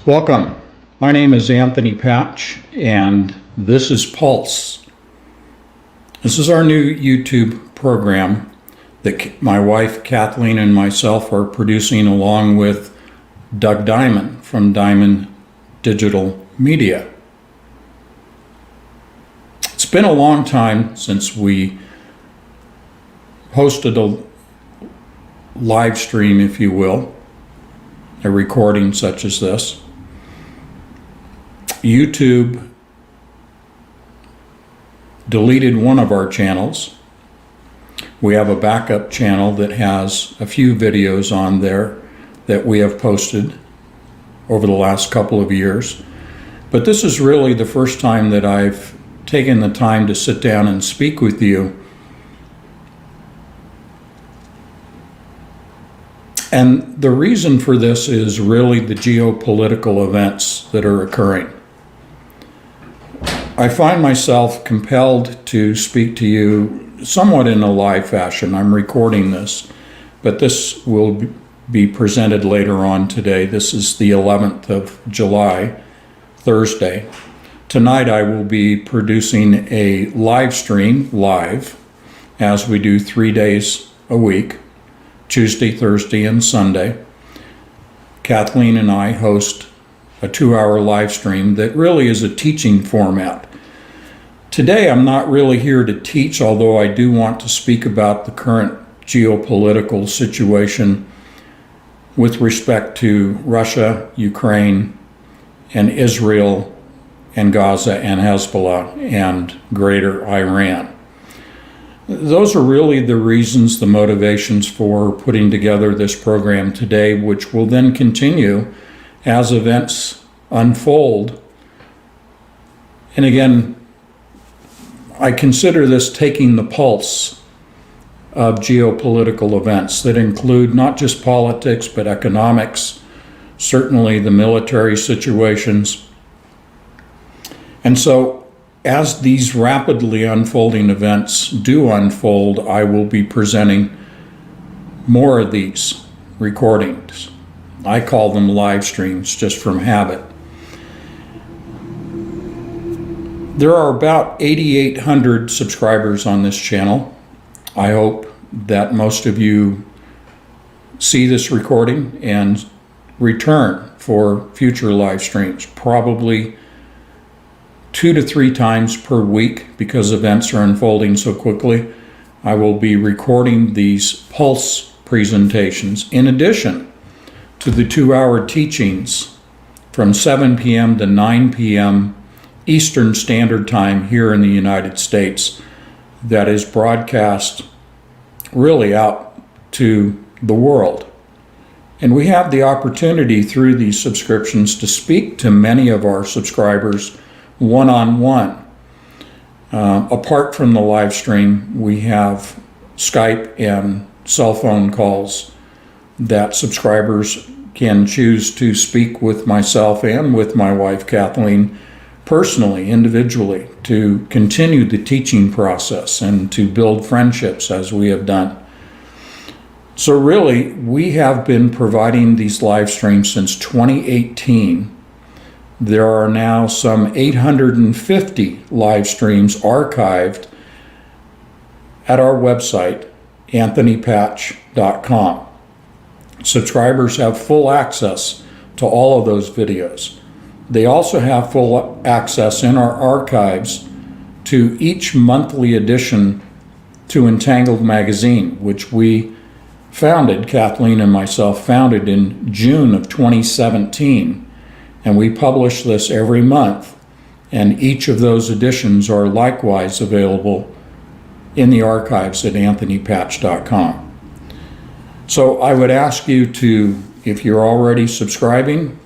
Welcome. My name is Anthony Patch, and this is Pulse. This is our new YouTube program that my wife Kathleen and myself are producing along with Doug Diamond from Diamond Digital Media. It's been a long time since we hosted a live stream, if you will, a recording such as this. YouTube deleted one of our channels. We have a backup channel that has a few videos on there that we have posted over the last couple of years. But this is really the first time that I've taken the time to sit down and speak with you. And the reason for this is really the geopolitical events that are occurring. I find myself compelled to speak to you somewhat in a live fashion. I'm recording this, but this will be presented later on today. This is the 11th of July, Thursday. Tonight I will be producing a live stream, live, as we do 3 days a week, Tuesday, Thursday, and Sunday. Kathleen and I host a 2-hour live stream that really is a teaching format. Today I'm not really here to teach, although I do want to speak about the current geopolitical situation with respect to Russia, Ukraine, and Israel, and Gaza, and Hezbollah, and Greater Iran. Those are really the reasons, the motivations for putting together this program today, which will then continue as events unfold. And again, I consider this taking the pulse of geopolitical events that include not just politics, but economics, certainly the military situations. And so, as these rapidly unfolding events do unfold, I will be presenting more of these recordings. I call them live streams just from habit. There are about 8,800 subscribers on this channel. I hope that most of you see this recording and return for future live streams, probably 2 to 3 times per week because events are unfolding so quickly. I will be recording these Pulse presentations in addition to the 2-hour teachings from 7 p.m. to 9 p.m. Eastern Standard Time here in the United States that is broadcast really out to the world. And we have the opportunity through these subscriptions to speak to many of our subscribers one-on-one. Apart from the live stream, we have Skype and cell phone calls that subscribers can choose to speak with myself and with my wife Kathleen personally, individually, to continue the teaching process and to build friendships as we have done. So really, we have been providing these live streams since 2018. There are now some 850 live streams archived at our website, anthonypatch.com. Subscribers have full access to all of those videos. They also have full access in our archives to each monthly edition to Entangled magazine, which we founded, Kathleen and myself founded in June of 2017. And we publish this every month. And each of those editions are likewise available in the archives at anthonypatch.com. So I would ask you to, if you're already subscribing,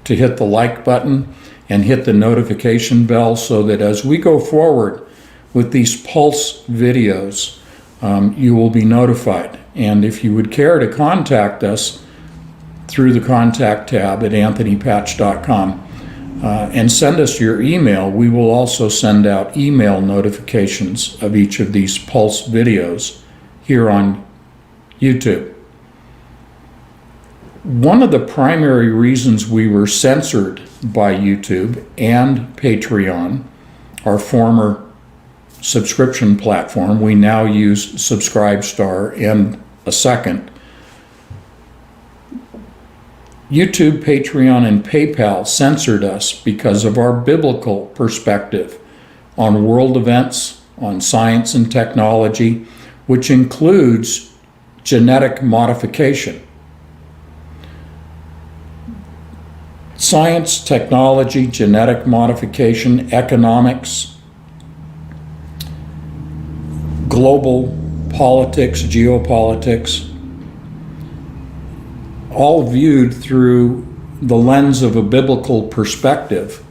to hit the like button and hit the notification bell so that as we go forward with these Pulse videos, you will be notified. And if you would care to contact us through the contact tab at anthonypatch.com and send us your email, we will also send out email notifications of each of these Pulse videos here on YouTube. One of the primary reasons we were censored by YouTube and Patreon, our former subscription platform, we now use Subscribestar and a second. YouTube, Patreon, and PayPal censored us because of our biblical perspective on world events, on science and technology, which includes genetic modification. Science, technology, genetic modification, economics, global politics, geopolitics, all viewed through the lens of a biblical perspective.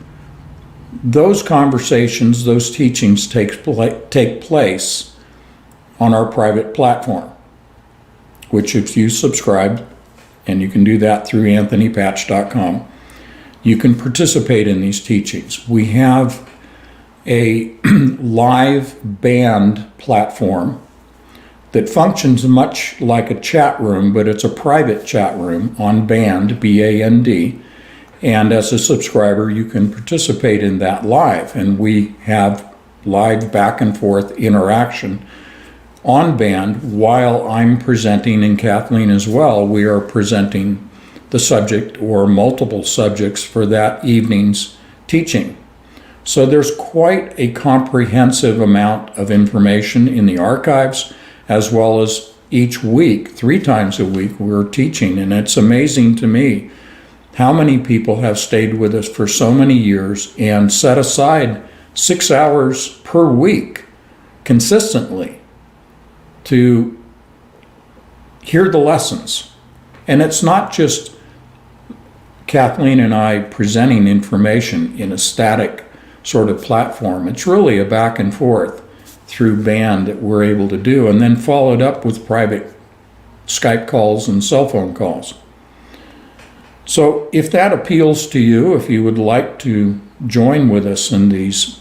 Those conversations, those teachings take place on our private platform, which if you subscribe, and you can do that through anthonypatch.com, you can participate in these teachings. We have a live band platform that functions much like a chat room, but it's a private chat room on Band, B-A-N-D, and as a subscriber you can participate in that live, and we have live back and forth interaction on Band while I'm presenting, and Kathleen as well. We are presenting the subject or multiple subjects for that evening's teaching. So there's quite a comprehensive amount of information in the archives, as well as each week, 3 times a week, we're teaching. And it's amazing to me how many people have stayed with us for so many years and set aside 6 hours per week consistently to hear the lessons. And it's not just Kathleen and I presenting information in a static sort of platform. It's really a back and forth through Band that we're able to do, and then followed up with private Skype calls and cell phone calls. So if that appeals to you, if you would like to join with us in these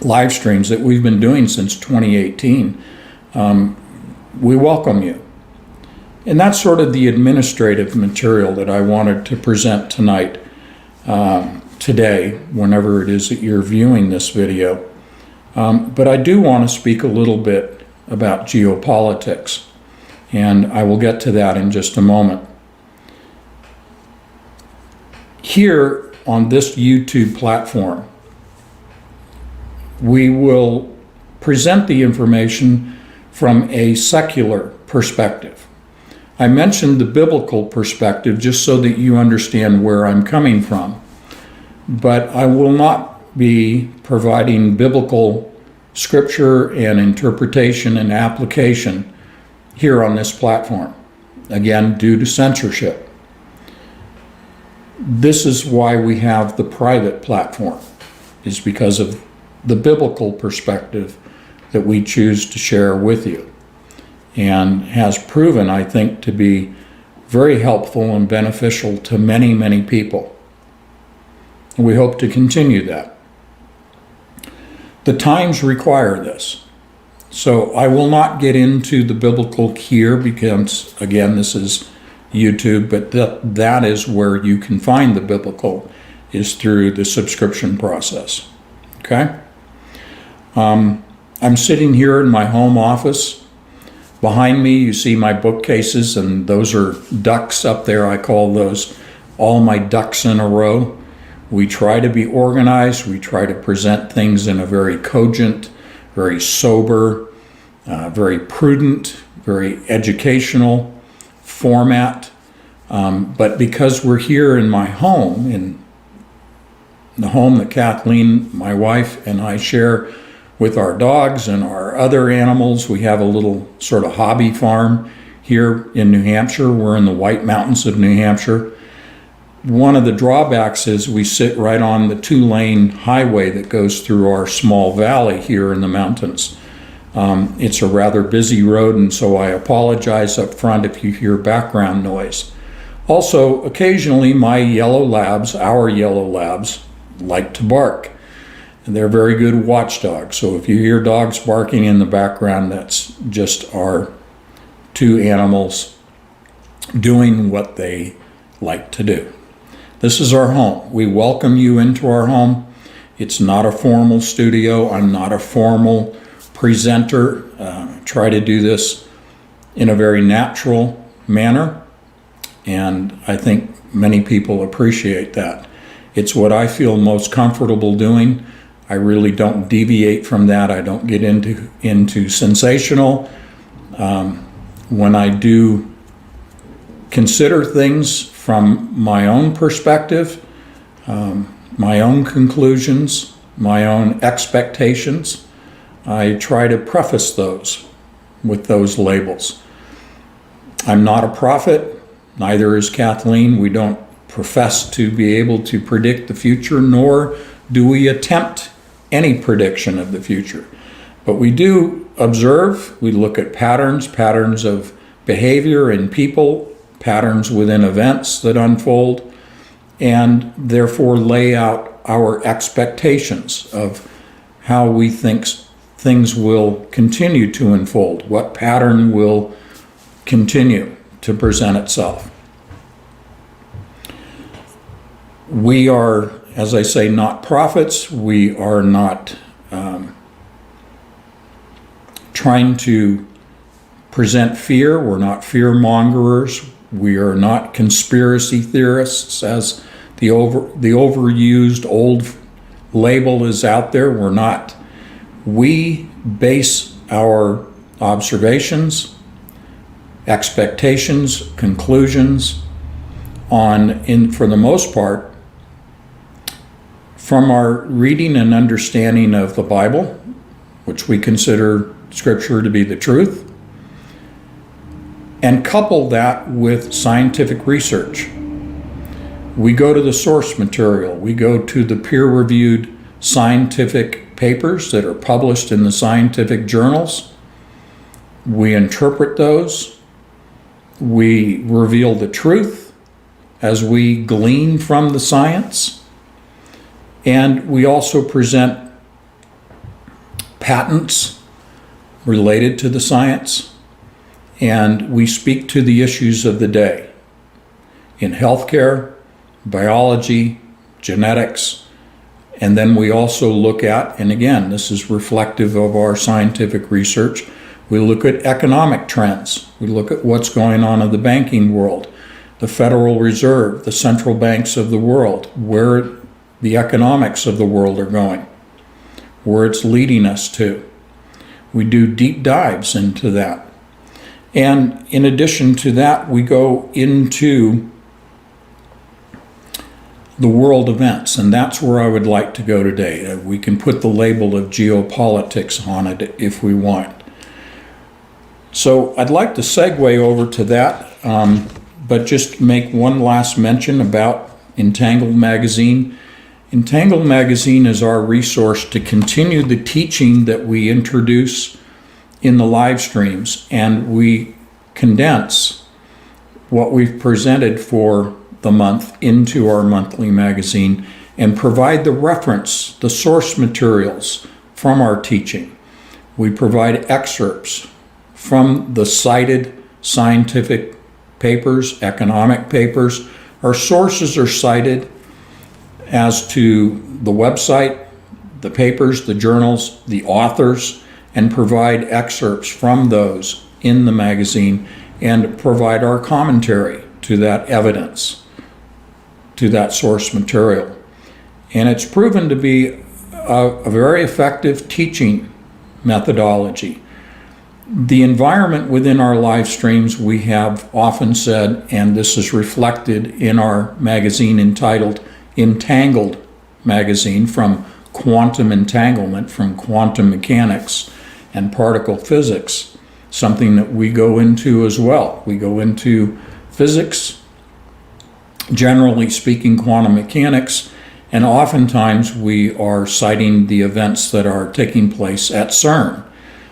live streams that we've been doing since 2018, we welcome you. And that's sort of the administrative material that I wanted to present tonight, today, whenever it is that you're viewing this video. But I do want to speak a little bit about geopolitics, and I will get to that in just a moment. Here on this YouTube platform, we will present the information from a secular perspective. I mentioned the biblical perspective just so that you understand where I'm coming from, but I will not be providing biblical scripture and interpretation and application here on this platform, again, due to censorship. This is why we have the private platform, is because of the biblical perspective that we choose to share with you, and has proven, I think, to be very helpful and beneficial to many, many people. And we hope to continue that. The times require this. So I will not get into the biblical here because, again, this is YouTube, but that is where you can find the biblical, is through the subscription process. Okay? I'm sitting here in my home office. Behind me, you see my bookcases, and those are ducks up there. I call those all my ducks in a row. We try to be organized. We try to present things in a very cogent, very sober, very prudent, very educational format. But because we're here in my home, in the home that Kathleen, my wife, and I share with our dogs and our other animals, we have a little sort of hobby farm here in New Hampshire. We're in the White Mountains of New Hampshire. One of the drawbacks is we sit right on the 2-lane highway that goes through our small valley here in the mountains. It's a rather busy road, and so I apologize up front if you hear background noise. Also, occasionally my yellow labs, our yellow labs, like to bark. And they're very good watchdogs. So if you hear dogs barking in the background, that's just our 2 animals doing what they like to do. This is our home. We welcome you into our home. It's not a formal studio. I'm not a formal presenter. Try to do this in a very natural manner, and I think many people appreciate that. It's what I feel most comfortable doing. I really don't deviate from that. I don't get into sensational. When I do consider things from my own perspective, my own conclusions, my own expectations, I try to preface those with those labels. I'm not a prophet, neither is Kathleen. We don't profess to be able to predict the future, nor do we attempt any prediction of the future. But we do observe, we look at patterns of behavior in people, patterns within events that unfold, and therefore lay out our expectations of how we think things will continue to unfold, what pattern will continue to present itself. We are, as I say, not prophets. We are not trying to present fear. We're not fear mongers. We are not conspiracy theorists, as the overused old label is out there. We're not. We base our observations, expectations, conclusions on, for the most part, from our reading and understanding of the Bible, which we consider Scripture to be the truth, and couple that with scientific research. We go to the source material. We go to the peer-reviewed scientific papers that are published in the scientific journals. We interpret those. We reveal the truth as we glean from the science. And we also present patents related to the science. And we speak to the issues of the day in healthcare, biology, genetics, and then we also look at, and again, this is reflective of our scientific research, we look at economic trends. We look at what's going on in the banking world, the Federal Reserve, the central banks of the world, where the economics of the world are going, where it's leading us to. We do deep dives into that. And in addition to that, we go into the world events, and that's where I would like to go today. We can put the label of geopolitics on it if we want. So I'd like to segue over to that, but just make one last mention about Entangled Magazine. Entangled Magazine is our resource to continue the teaching that we introduce in the live streams, and we condense what we've presented for the month into our monthly magazine and provide the reference, the source materials from our teaching. We provide excerpts from the cited scientific papers, economic papers. Our sources are cited as to the website, the papers, the journals, the authors, and provide excerpts from those in the magazine and provide our commentary to that evidence, to that source material. And it's proven to be a very effective teaching methodology. The environment within our live streams, we have often said, and this is reflected in our magazine entitled Entangled Magazine, from quantum entanglement, from quantum mechanics and particle physics, something that we go into as well. We go into physics, generally speaking, quantum mechanics, and oftentimes we are citing the events that are taking place at CERN,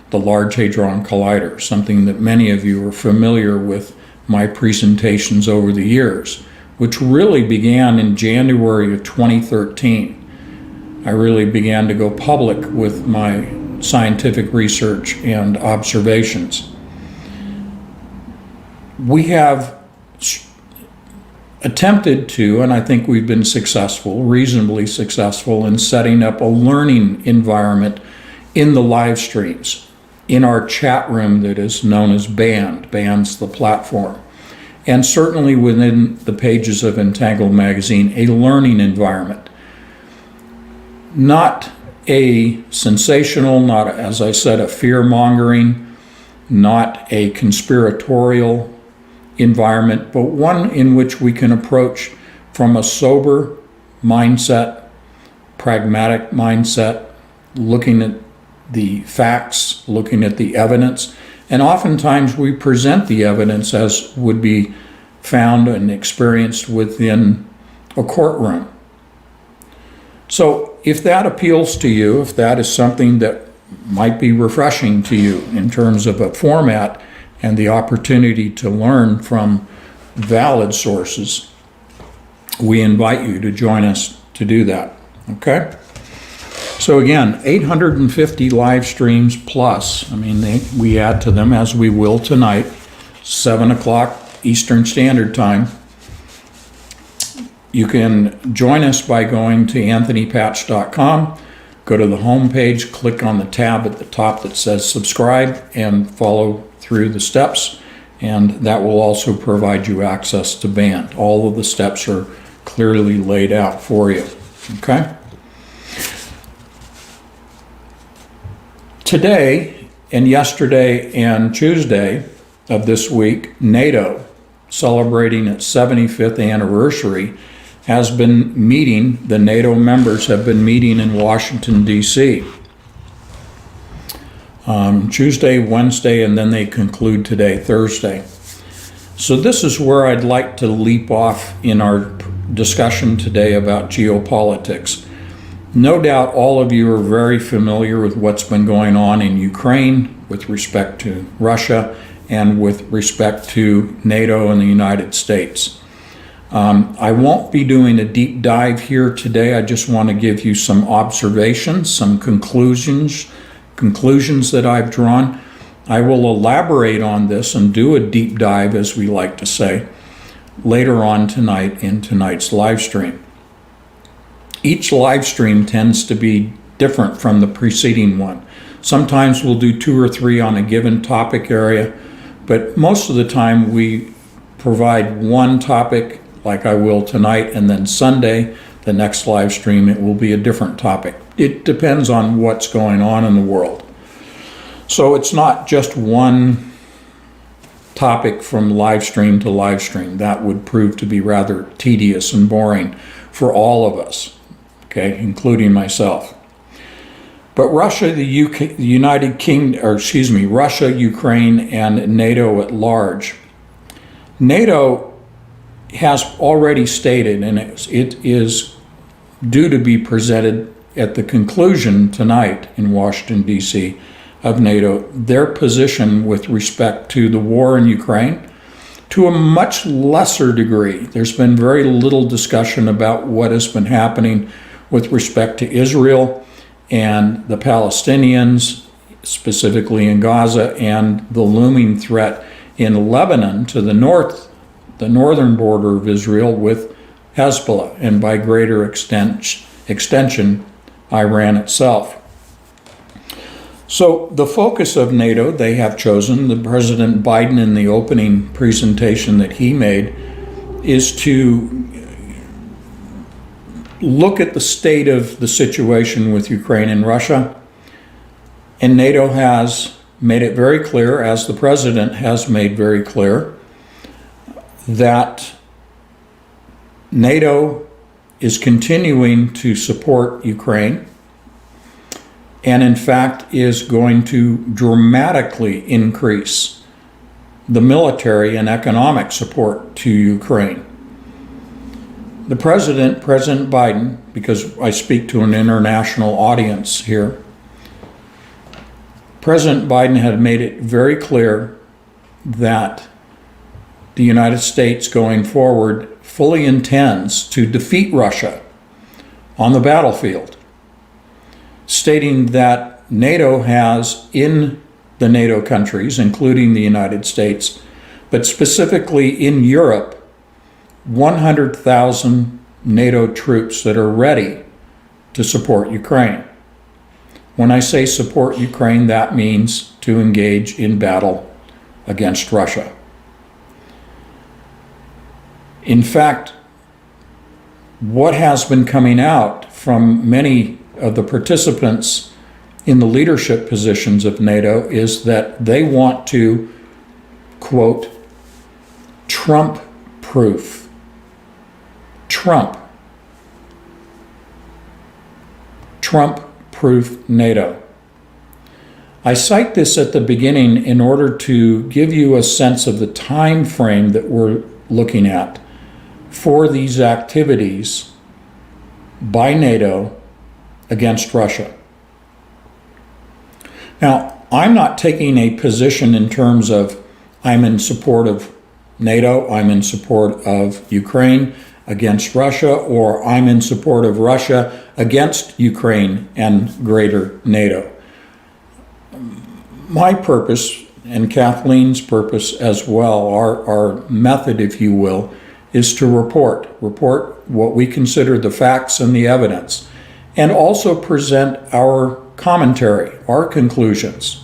the Large Hadron Collider, something that many of you are familiar with my presentations over the years, which really began in January of 2013. I really began to go public with my scientific research and observations. We have attempted to, and I think we've been successful, reasonably successful, in setting up a learning environment in the live streams, in our chat room that is known as Band. Band's the platform. And certainly within the pages of Entangled Magazine, a learning environment. Not a sensational, not, as I said, a fear-mongering, not a conspiratorial environment, but one in which we can approach from a sober mindset, pragmatic mindset, looking at the facts, looking at the evidence, and oftentimes we present the evidence as would be found and experienced within a courtroom. So if that appeals to you, if that is something that might be refreshing to you in terms of a format and the opportunity to learn from valid sources, we invite you to join us to do that, okay? So again, 850 live streams plus. I mean, we add to them, as we will tonight, 7 o'clock Eastern Standard Time. You can join us by going to anthonypatch.com, go to the home page, click on the tab at the top that says subscribe, and follow through the steps, and that will also provide you access to Band. All of the steps are clearly laid out for you, okay? Today and yesterday and Tuesday of this week, NATO, celebrating its 75th anniversary, has been meeting, the NATO members have been meeting in Washington, D.C. Tuesday, Wednesday, and then they conclude today, Thursday. So this is where I'd like to leap off in our discussion today about geopolitics. No doubt all of you are very familiar with what's been going on in Ukraine with respect to Russia and with respect to NATO and the United States. I won't be doing a deep dive here today. I just want to give you some observations, some conclusions that I've drawn. I will elaborate on this and do a deep dive, as we like to say, later on tonight in tonight's live stream. Each live stream tends to be different from the preceding one. Sometimes we'll do 2 or 3 on a given topic area, but most of the time we provide one topic, like I will tonight, and then Sunday, the next live stream, it will be a different topic. It depends on what's going on in the world. So it's not just one topic from live stream to live stream. That would prove to be rather tedious and boring for all of us, okay, including myself. But Russia, Russia, Ukraine, and NATO at large. NATO has already stated, and it is due to be presented at the conclusion tonight in Washington, D.C., of NATO, their position with respect to the war in Ukraine, to a much lesser degree. There's been very little discussion about what has been happening with respect to Israel and the Palestinians, specifically in Gaza, and the looming threat in Lebanon to the north, the northern border of Israel, with Hezbollah, and by greater extension, Iran itself. So the focus of NATO, they have chosen, the President Biden in the opening presentation that he made, is to look at the state of the situation with Ukraine and Russia. And NATO has made it very clear, as the President has made very clear, that NATO is continuing to support Ukraine, and in fact is going to dramatically increase the military and economic support to Ukraine. The President Biden, because I speak to an international audience here, President Biden had made it very clear that the United States going forward fully intends to defeat Russia on the battlefield, stating that NATO has in the NATO countries, including the United States, but specifically in Europe, 100,000 NATO troops that are ready to support Ukraine. When I say support Ukraine, that means to engage in battle against Russia. In fact, what has been coming out from many of the participants in the leadership positions of NATO is that they want to, quote, Trump-proof. Trump-proof NATO. I cite this at the beginning in order to give you a sense of the time frame that we're looking at for these activities by NATO against Russia. Now, I'm not taking a position in terms of I'm in support of NATO, I'm in support of Ukraine against Russia, or I'm in support of Russia against Ukraine and greater NATO. My purpose, and Kathleen's purpose as well, our method, if you will, is to report what we consider the facts and the evidence, and also present our commentary, our conclusions.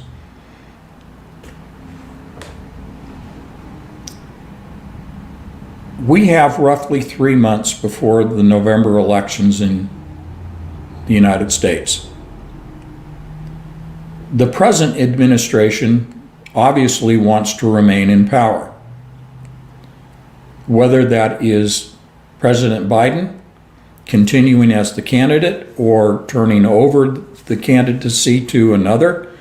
We have roughly 3 months before the November elections in the United States. The present administration obviously wants to remain in power. Whether that is President Biden continuing as the candidate or turning over the candidacy to another,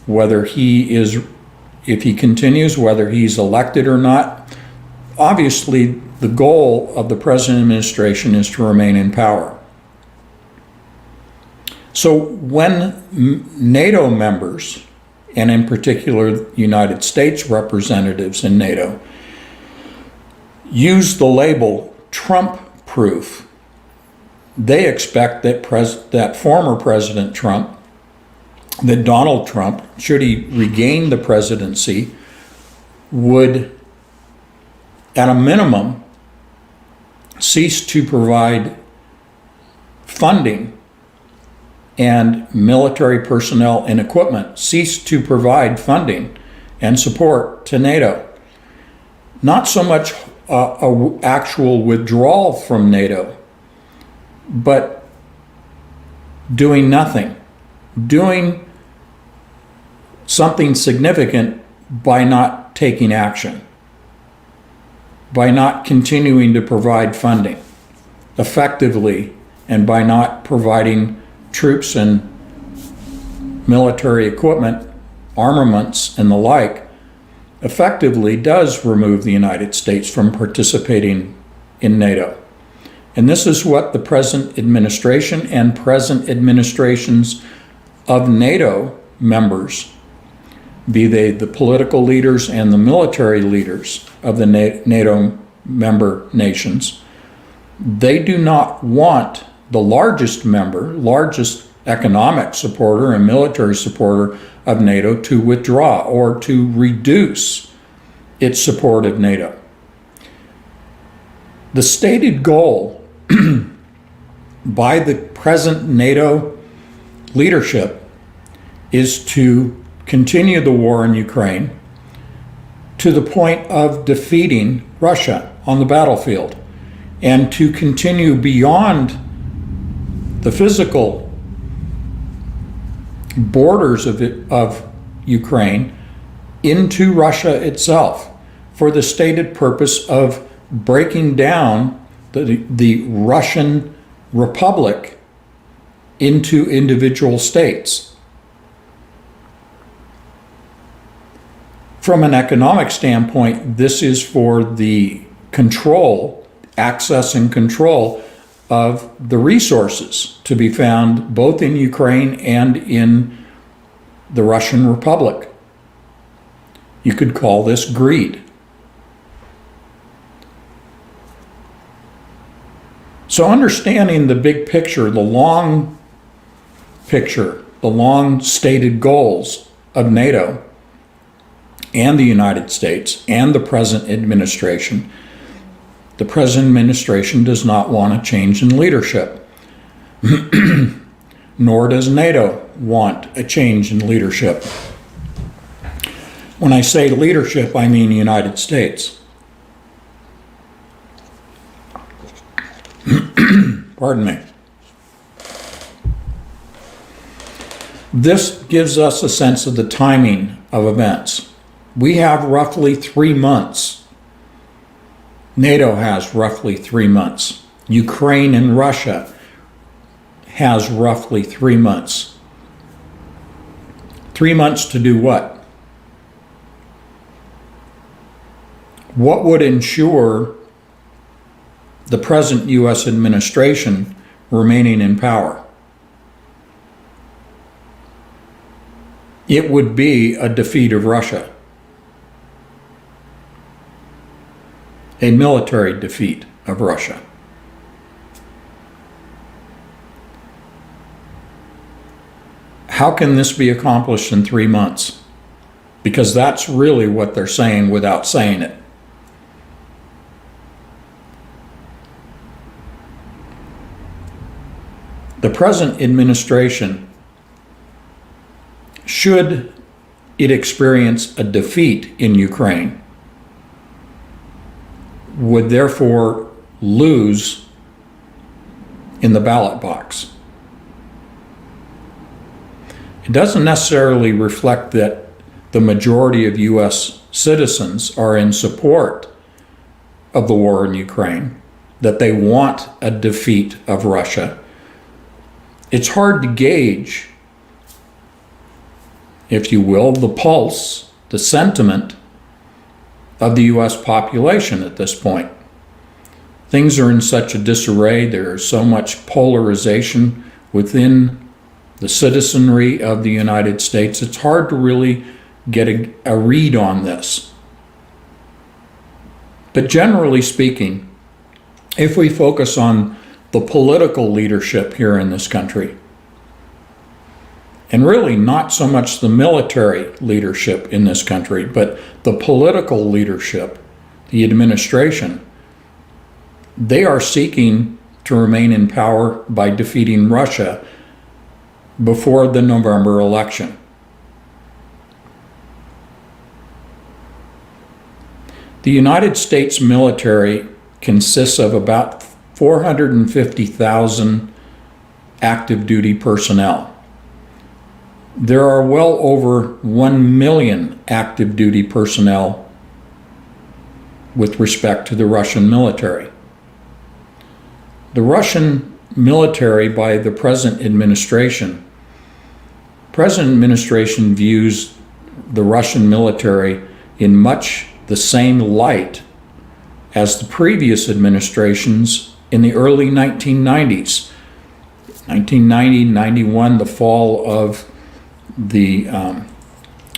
whether he is, if he continues, whether he's elected or not, obviously the goal of the present administration is to remain in power. So when NATO members, and in particular United States representatives in NATO, use the label Trump-proof, they expect that former President Trump, that Donald Trump, should he regain the presidency, would, at a minimum, cease to provide funding and military personnel and equipment, cease to provide funding and support to NATO. Not so much a actual withdrawal from NATO, but doing nothing, doing something significant by not taking action, by not continuing to provide funding effectively, and by not providing troops and military equipment, armaments, and the like, effectively does remove the United States from participating in NATO. And this is what the present administration and present administrations of NATO members, be they the political leaders and the military leaders of the NATO member nations, they do not want the largest member, largest economic supporter and military supporter of NATO to withdraw or to reduce its support of NATO. The stated goal by the present NATO leadership is to continue the war in Ukraine to the point of defeating Russia on the battlefield, and to continue beyond the physical borders of Ukraine into Russia itself, for the stated purpose of breaking down the Russian Republic into individual states. From an economic standpoint, this is for the control, access and control of the resources to be found both in Ukraine and in the Russian Republic. You could call this greed. So understanding the big picture, the long picture, the long stated goals of NATO and the United States and the present administration, The present administration does not want a change in leadership. Nor does NATO want a change in leadership. When I say leadership, I mean the United States. Pardon me. This gives us a sense of the timing of events. We have roughly 3 months. NATO has roughly 3 months. Ukraine and Russia has roughly 3 months. 3 months to do what? What would ensure the present U.S. administration remaining in power? It would be a defeat of Russia. A military defeat of Russia. How can this be accomplished in 3 months? Because that's really what they're saying without saying it. The present administration, should it experience a defeat in Ukraine, would therefore lose in the ballot box. It doesn't necessarily reflect that the majority of U.S. citizens are in support of the war in Ukraine, that they want a defeat of Russia. It's hard to gauge, if you will, the pulse, the sentiment of the U.S. population at this point. Things are in such a disarray. There is so much polarization within the citizenry of the United States. It's hard to really get a read on this. But generally speaking, if we focus on the political leadership here in this country, and really not so much the military leadership in this country, but the political leadership, the administration, they are seeking to remain in power by defeating Russia before the November election. The United States military consists of about 450,000 active duty personnel. There are well over 1 million active duty personnel with respect to the Russian military. The Russian military, by the present administration views the Russian military in much the same light as the previous administrations in the early 1990s. 1990, 91, the fall of the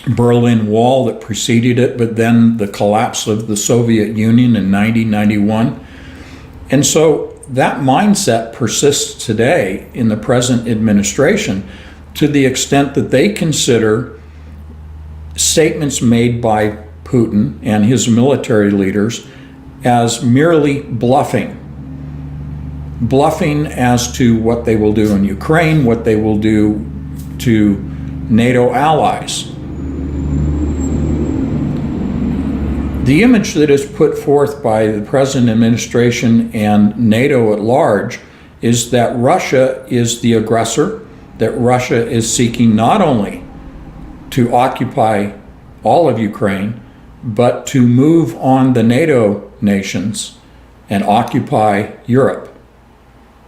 Berlin Wall that preceded it, but then the collapse of the Soviet Union in 1991. And so that mindset persists today in the present administration to the extent that they consider statements made by Putin and his military leaders as merely bluffing. Bluffing as to what they will do in Ukraine, what they will do to NATO allies. The image that is put forth by the present administration and NATO at large is that Russia is the aggressor, that Russia is seeking not only to occupy all of Ukraine, but to move on the NATO nations and occupy Europe.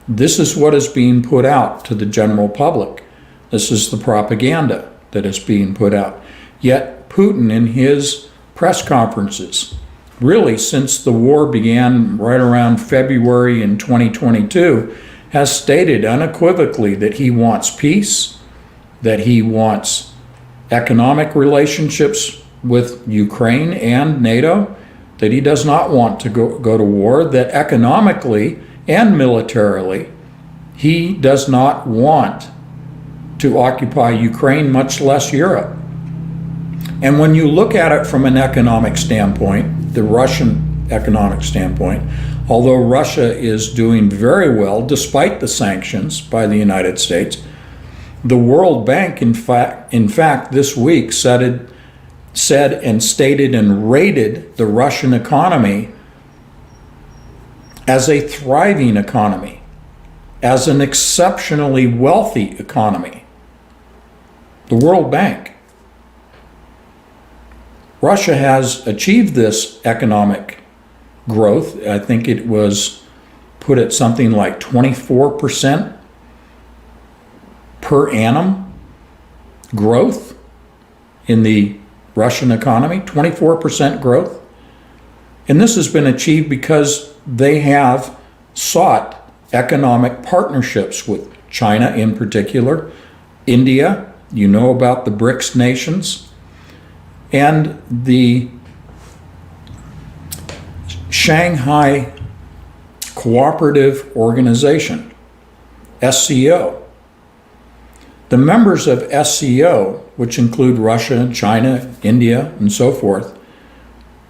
This is what is being put out to the general public. This is the propaganda that is being put out. Yet Putin, in his press conferences, really since the war began right around February in 2022, has stated unequivocally that he wants peace, that he wants economic relationships with Ukraine and NATO, that he does not want to go to war, that economically and militarily he does not want to occupy Ukraine, much less Europe. And when you look at it from an economic standpoint, the Russian economic standpoint, Although Russia is doing very well despite the sanctions by the United States, the World Bank, in fact, this week said and stated and rated the Russian economy as a thriving economy, as an exceptionally wealthy economy. The World Bank. Russia has achieved this economic growth. I think it was put at something like 24% per annum growth in the Russian economy, 24% growth. And this has been achieved because they have sought economic partnerships with China in particular, India, you know about the BRICS nations, and the Shanghai Cooperative Organization, SCO. The members of SCO, which include Russia, China, India, and so forth,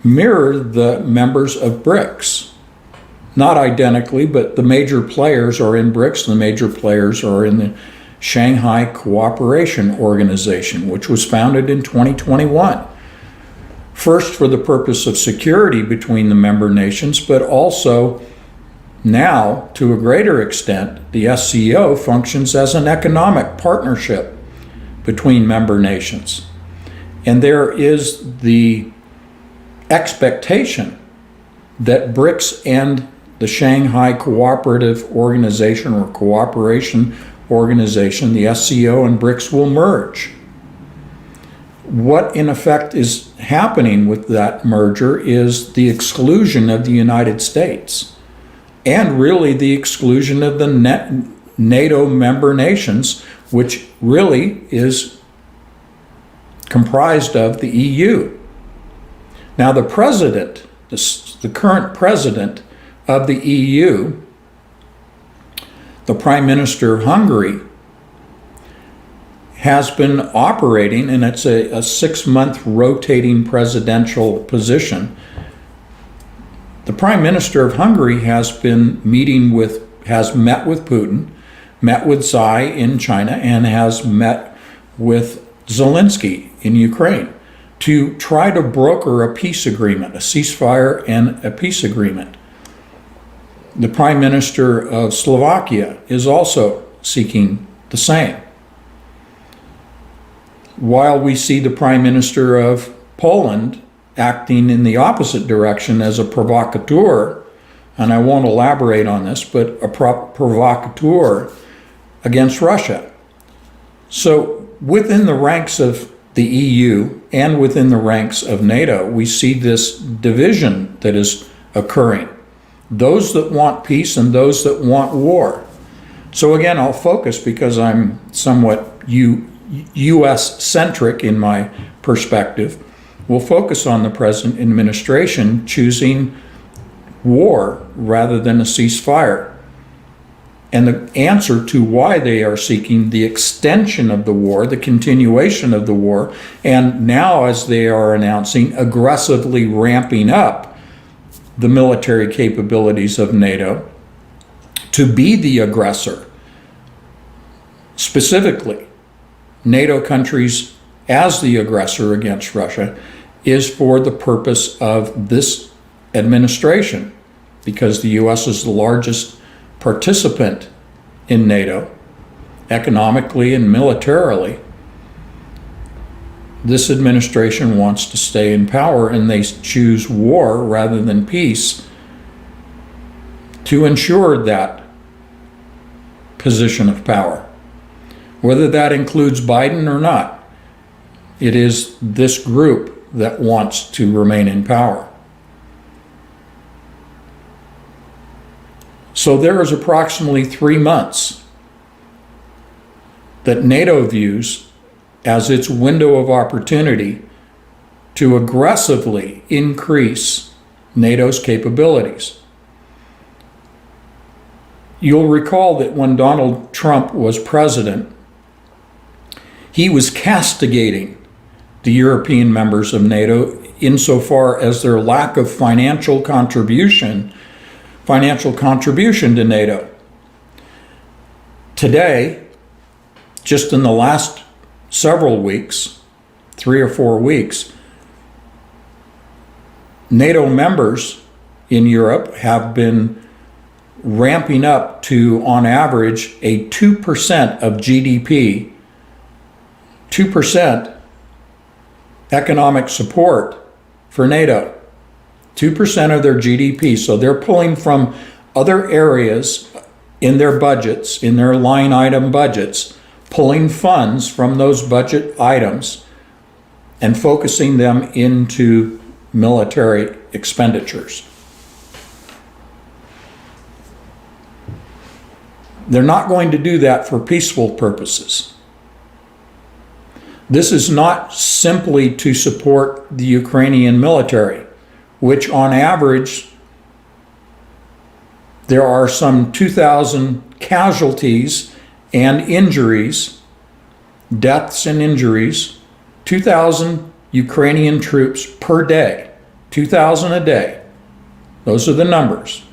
mirror the members of BRICS. Not identically, but the major players are in BRICS, and the major players are in the Shanghai Cooperation Organization, which was founded in 2021. First for the purpose of security between the member nations, but also now, to a greater extent, the SCO functions as an economic partnership between member nations. And there is the expectation that BRICS and the Shanghai Cooperative Organization or Cooperation Organization, the SCO and BRICS, will merge. What in effect is happening with that merger is the exclusion of the United States, and really the exclusion of the NATO member nations, which really is comprised of the EU. Now the president, the current president of the EU, the Prime Minister of Hungary, has been operating, and it's a 6-month rotating presidential position. The Prime Minister of Hungary has met with Putin, met with Xi in China, and has met with Zelensky in Ukraine to try to broker a peace agreement, a ceasefire and a peace agreement. The Prime Minister of Slovakia is also seeking the same. While we see the Prime Minister of Poland acting in the opposite direction as a provocateur, and I won't elaborate on this, but a provocateur against Russia. So within the ranks of the EU and within the ranks of NATO, we see this division that is occurring. Those that want peace and those that want war. So again, I'll focus, because I'm somewhat U.S.-centric in my perspective. We'll focus on the present administration choosing war rather than a ceasefire, and the answer to why they are seeking the extension of the war, the continuation of the war, and now, as they are announcing, aggressively ramping up the military capabilities of NATO to be the aggressor. Specifically, NATO countries as the aggressor against Russia is for the purpose of this administration, because the U.S. is the largest participant in NATO, economically and militarily. This administration wants to stay in power, and they choose war rather than peace to ensure that position of power. Whether that includes Biden or not, it is this group that wants to remain in power. So there is approximately 3 months that NATO views as its window of opportunity to aggressively increase NATO's capabilities. You'll recall that when Donald Trump was president, he was castigating the European members of NATO insofar as their lack of financial contribution financial contribution to NATO. Today, just in the last several weeks, 3 or 4 weeks, NATO members in Europe have been ramping up to, on average, a 2% of GDP, 2% economic support for NATO, 2% of their GDP. So they're pulling from other areas in their budgets, in their line item budgets, pulling funds from those budget items and focusing them into military expenditures. They're not going to do that for peaceful purposes. This is not simply to support the Ukrainian military, which on average, there are some 2,000 casualties and injuries, deaths and injuries, 2,000 Ukrainian troops per day, 2,000 a day. Those are the numbers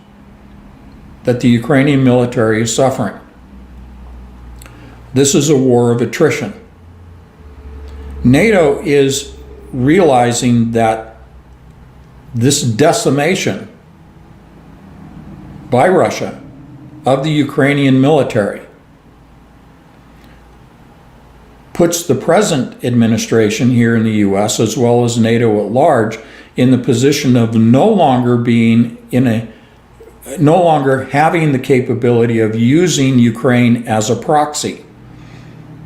that the Ukrainian military is suffering. This is a war of attrition. NATO is realizing that this decimation by Russia of the Ukrainian military puts the present administration here in the US, as well as NATO at large, in the position of no longer having the capability of using Ukraine as a proxy.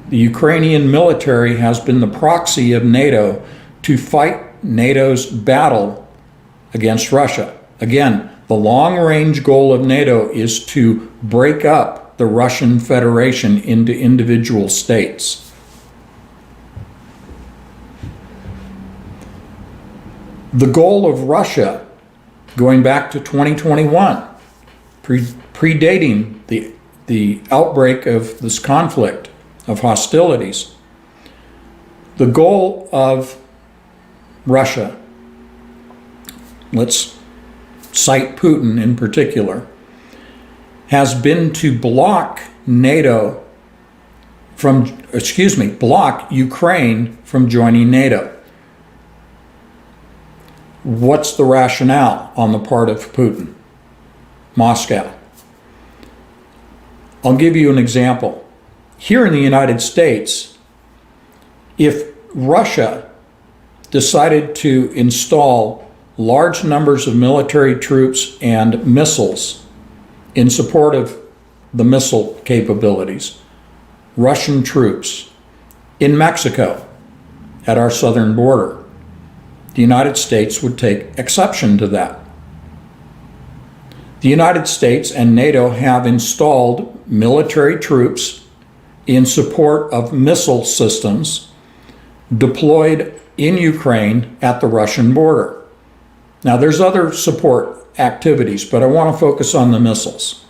The Ukrainian military has been the proxy of NATO to fight NATO's battle against Russia. Again, the long-range goal of NATO is to break up the Russian Federation into individual states. The goal of Russia, going back to 2021, predating the outbreak of this conflict, of hostilities, the goal of Russia, let's cite Putin in particular, has been to block block Ukraine from joining NATO. What's the rationale on the part of Putin? Moscow. I'll give you an example. Here in the United States, if Russia decided to install large numbers of military troops and missiles in support of the missile capabilities, Russian troops in Mexico at our southern border, the United States would take exception to that. The United States and NATO have installed military troops in support of missile systems deployed in Ukraine at the Russian border. Now, there's other support activities, but I want to focus on the missiles.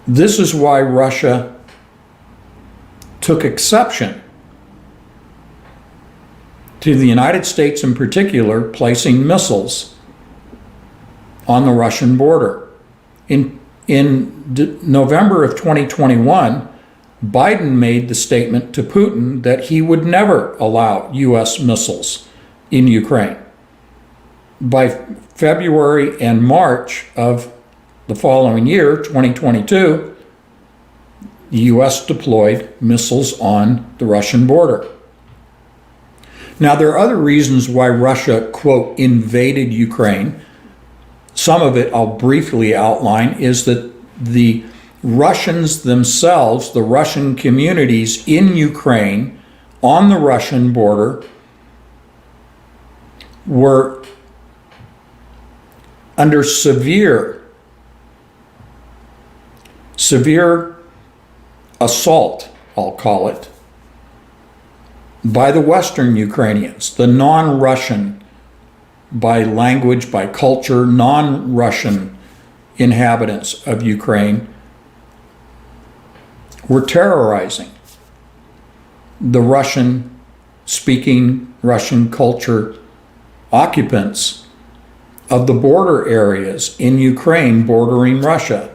This is why Russia took exception to the United States in particular placing missiles on the Russian border. In November of 2021, Biden made the statement to Putin that he would never allow U.S. missiles in Ukraine. By February and March of the following year, 2022, the U.S. deployed missiles on the Russian border. Now, there are other reasons why Russia, quote, invaded Ukraine. Some of it I'll briefly outline is that the Russians themselves, the Russian communities in Ukraine on the Russian border, were under severe assault, I'll call it, by the Western Ukrainians, the non-Russian, by language, by culture, non-Russian inhabitants of Ukraine, were terrorizing the Russian-speaking, Russian culture occupants of the border areas in Ukraine bordering Russia.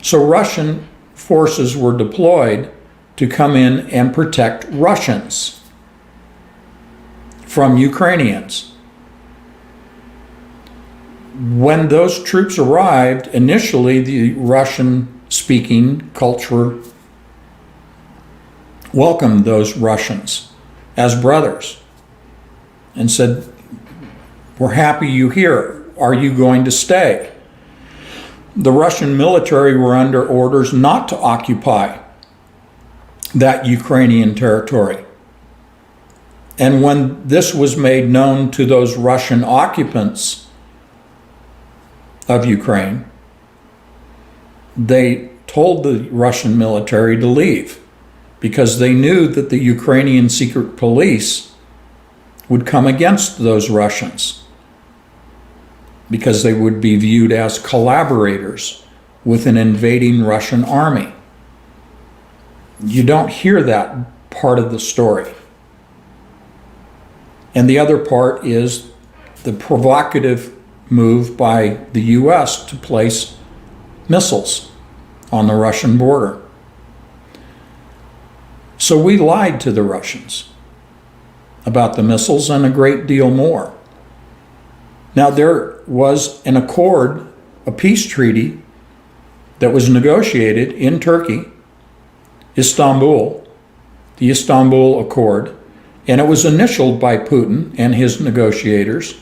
So Russian forces were deployed to come in and protect Russians from Ukrainians. When those troops arrived, initially the Russian-speaking culture welcomed those Russians as brothers and said, "We're happy you're here. Are you going to stay?" The Russian military were under orders not to occupy that Ukrainian territory. And when this was made known to those Russian occupants of Ukraine, they told the Russian military to leave because they knew that the Ukrainian secret police would come against those Russians because they would be viewed as collaborators with an invading Russian army. You don't hear that part of the story. And the other part is the provocative move by the US to place missiles on the Russian border. So we lied to the Russians about the missiles and a great deal more. Now there was an accord, a peace treaty that was negotiated in Turkey, Istanbul, the Istanbul Accord, and it was initialed by Putin and his negotiators.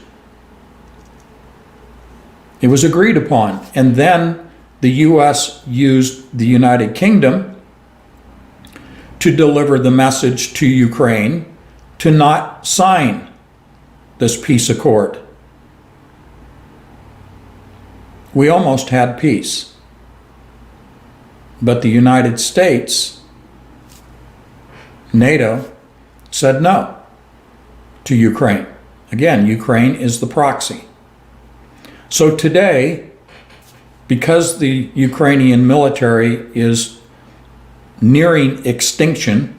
It was agreed upon, and then the US used the United Kingdom to deliver the message to Ukraine to not sign this peace accord. We almost had peace, but the United States, NATO, said no to Ukraine. Again, Ukraine is the proxy. So today, because the Ukrainian military is nearing extinction,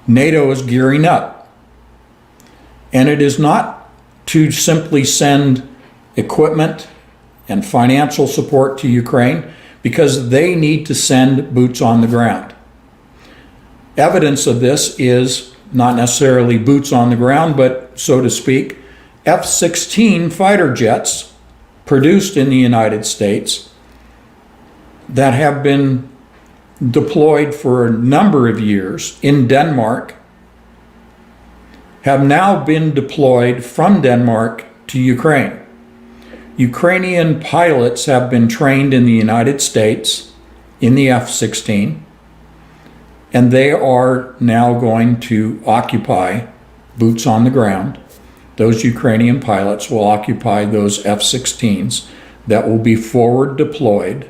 NATO is gearing up. And it is not to simply send equipment and financial support to Ukraine, because they need to send boots on the ground. Evidence of this is not necessarily boots on the ground, but so to speak, F-16 fighter jets produced in the United States that have been deployed for a number of years in Denmark have now been deployed from Denmark to Ukraine. Ukrainian pilots have been trained in the United States in the F-16, and they are now going to occupy boots on the ground. Those Ukrainian pilots will occupy those F-16s that will be forward deployed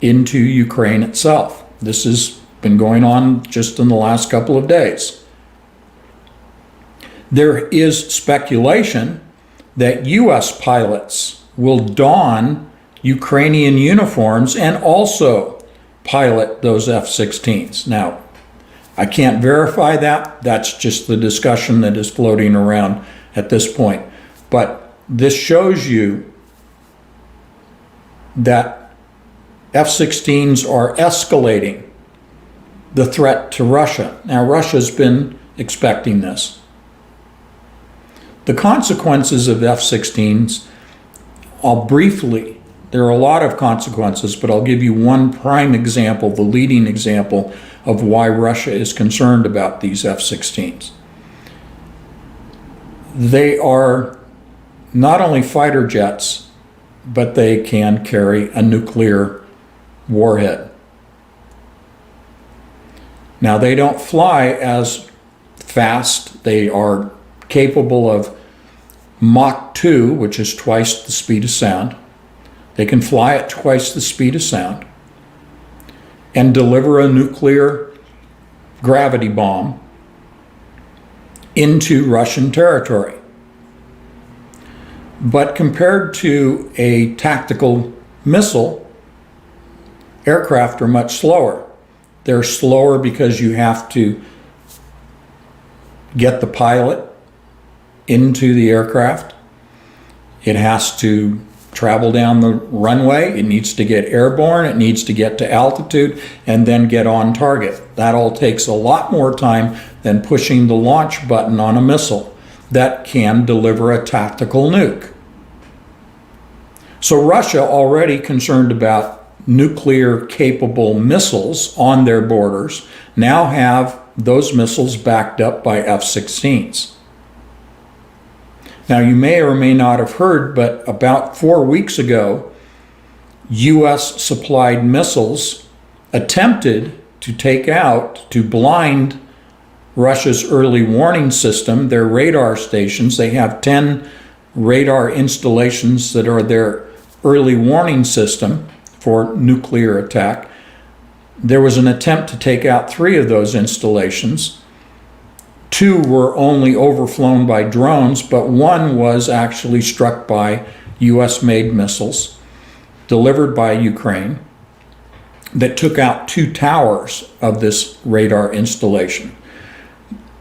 into Ukraine itself. This has been going on just in the last couple of days. There is speculation that US pilots will don Ukrainian uniforms and also pilot those F-16s. Now, I can't verify that. That's just the discussion that is floating around at this point. But this shows you that F-16s are escalating the threat to Russia. Now, Russia's been expecting this. The consequences of F-16s, I'll briefly, there are a lot of consequences, but I'll give you one prime example, the leading example of why Russia is concerned about these F-16s. They are not only fighter jets, but they can carry a nuclear warhead. Now, they don't fly as fast. They are capable of Mach 2, which is twice the speed of sound. They can fly at twice the speed of sound and deliver a nuclear gravity bomb into Russian territory. But compared to a tactical missile, aircraft are much slower. They're slower because you have to get the pilot into the aircraft. It has to travel down the runway, it needs to get airborne, it needs to get to altitude, and then get on target. That all takes a lot more time than pushing the launch button on a missile that can deliver a tactical nuke. So Russia, already concerned about nuclear capable missiles on their borders, now have those missiles backed up by F-16s. Now, you may or may not have heard, but about 4 weeks ago, U.S. supplied missiles attempted to take out, to blind Russia's early warning system, their radar stations. They have 10 radar installations that are their early warning system for nuclear attack. There was an attempt to take out 3 of those installations. 2 were only overflown by drones, but 1 was actually struck by US-made missiles delivered by Ukraine that took out 2 towers of this radar installation.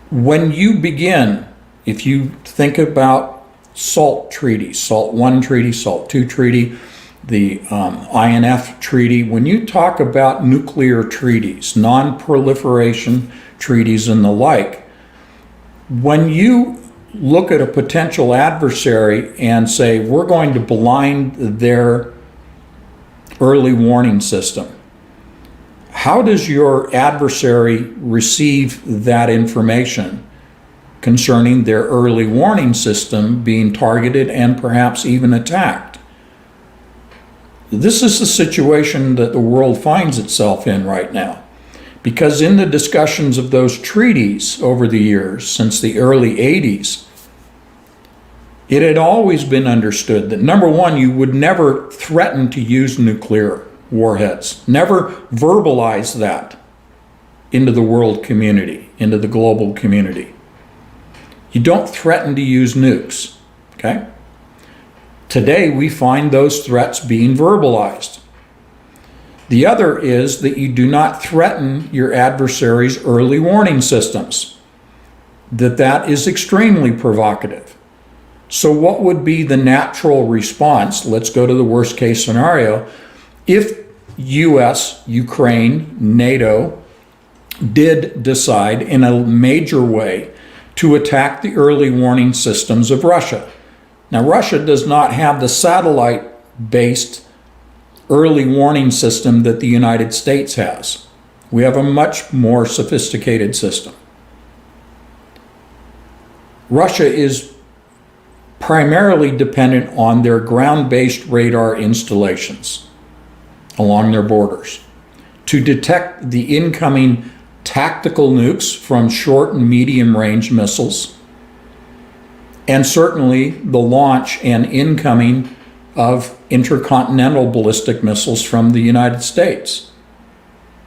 When you begin, if you think about SALT treaties, SALT I treaty, SALT II treaty, the INF treaty, when you talk about nuclear treaties, non-proliferation treaties and the like, when you look at a potential adversary and say, we're going to blind their early warning system, how does your adversary receive that information concerning their early warning system being targeted and perhaps even attacked? This is the situation that the world finds itself in right now. Because in the discussions of those treaties over the years, since the early 80s, it had always been understood that, number one, you would never threaten to use nuclear warheads. Never verbalize that into the world community, into the global community. You don't threaten to use nukes, okay? Today, we find those threats being verbalized. The other is that you do not threaten your adversary's early warning systems. That is extremely provocative. So what would be the natural response? Let's go to the worst case scenario. If US, Ukraine, NATO did decide in a major way to attack the early warning systems of Russia. Now, Russia does not have the satellite-based early warning system that the United States has. We have a much more sophisticated system. Russia is primarily dependent on their ground-based radar installations along their borders to detect the incoming tactical nukes from short and medium range missiles, and certainly the launch and incoming of intercontinental ballistic missiles from the United States,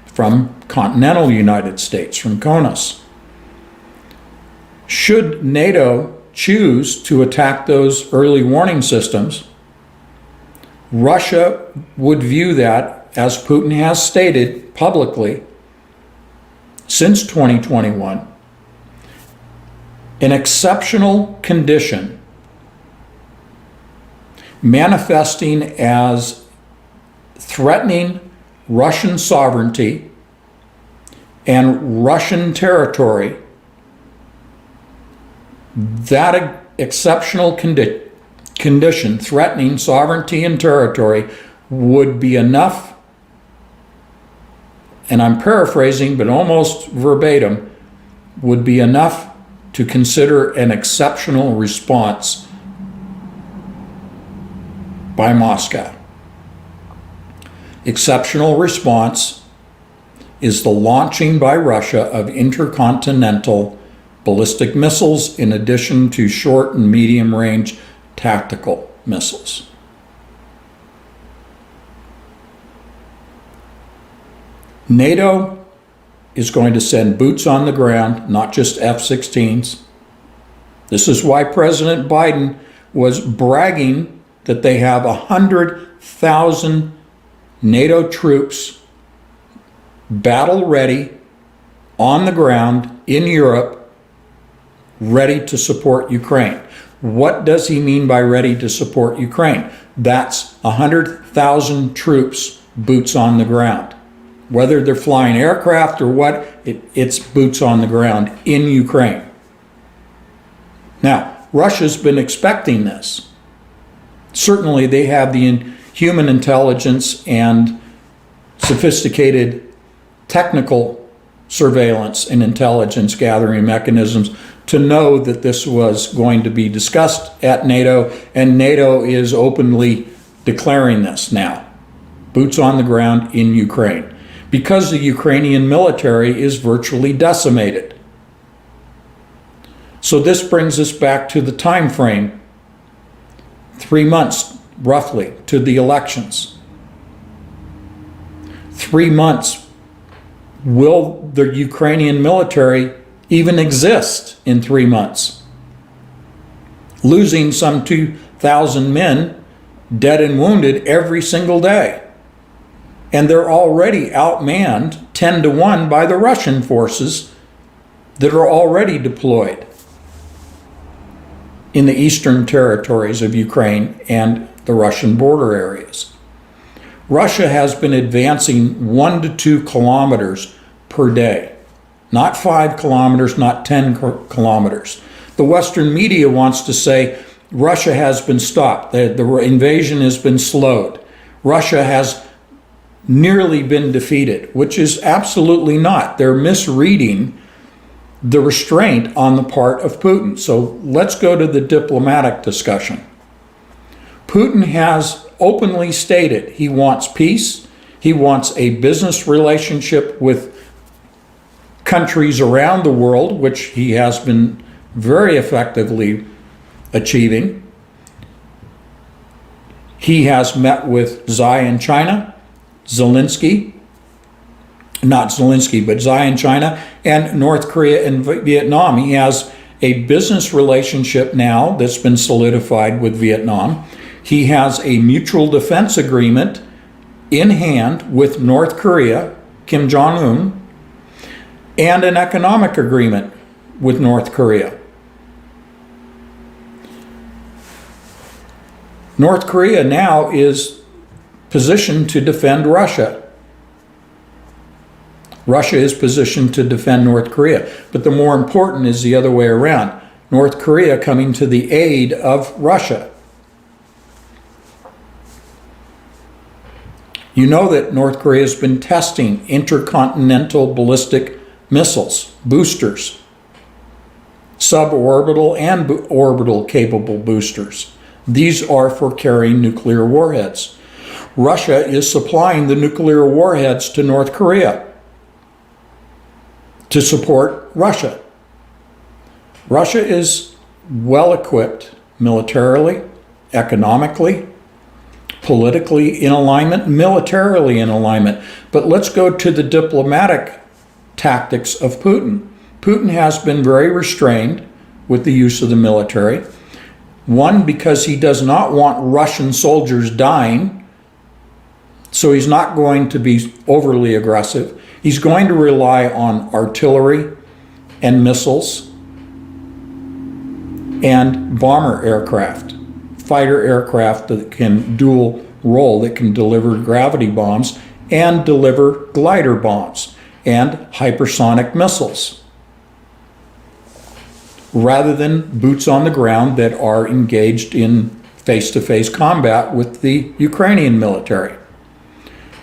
from continental United States, from CONUS. Should NATO choose to attack those early warning systems, Russia would view that, as Putin has stated publicly since 2021, an exceptional condition manifesting as threatening Russian sovereignty and Russian territory. That exceptional condition threatening sovereignty and territory would be enough, and I'm paraphrasing, but almost verbatim, would be enough to consider an exceptional response by Moscow. Exceptional response is the launching by Russia of intercontinental ballistic missiles in addition to short and medium range tactical missiles. NATO is going to send boots on the ground, not just F-16s. This is why President Biden was bragging that they have 100,000 NATO troops battle ready on the ground in Europe, ready to support Ukraine. What does he mean by ready to support Ukraine? That's 100,000 troops, boots on the ground. Whether they're flying aircraft or what, it's boots on the ground in Ukraine. Now, Russia's been expecting this. Certainly they have the human intelligence and sophisticated technical surveillance and intelligence gathering mechanisms to know that this was going to be discussed at NATO, and NATO is openly declaring this now. Boots on the ground in Ukraine. Because the Ukrainian military is virtually decimated. So this brings us back to the time frame. 3 months, roughly, to the elections. 3 months. Will the Ukrainian military even exist in 3 months? Losing some 2,000 men, dead and wounded, every single day. And they're already outmanned 10 to 1 by the Russian forces that are already deployed in the eastern territories of Ukraine and the Russian border areas. Russia has been advancing 1 to 2 kilometers per day. Not 5 kilometers, not 10 kilometers. The Western media wants to say Russia has been stopped, the invasion has been slowed. Russia has nearly been defeated, which is absolutely not. They're misreading the restraint on the part of Putin. So let's go to the diplomatic discussion. Putin has openly stated he wants peace. He wants a business relationship with countries around the world, which he has been very effectively achieving. He has met with Xi in China, Xi in China, and North Korea and Vietnam. He has a business relationship now that's been solidified with Vietnam. He has a mutual defense agreement in hand with North Korea, Kim Jong-un, and an economic agreement with North Korea. North Korea now is positioned to defend Russia. Russia is positioned to defend North Korea. But the more important is the other way around. North Korea coming to the aid of Russia. You know that North Korea has been testing intercontinental ballistic missiles, boosters, suborbital and orbital capable boosters. These are for carrying nuclear warheads. Russia is supplying the nuclear warheads to North Korea to support Russia. Russia is well equipped militarily, economically, politically in alignment, militarily in alignment. But let's go to the diplomatic tactics of Putin. Putin has been very restrained with the use of the military. One, because he does not want Russian soldiers dying, so he's not going to be overly aggressive. He's going to rely on artillery and missiles and bomber aircraft, fighter aircraft that can dual role, that can deliver gravity bombs and deliver glider bombs and hypersonic missiles, rather than boots on the ground that are engaged in face-to-face combat with the Ukrainian military.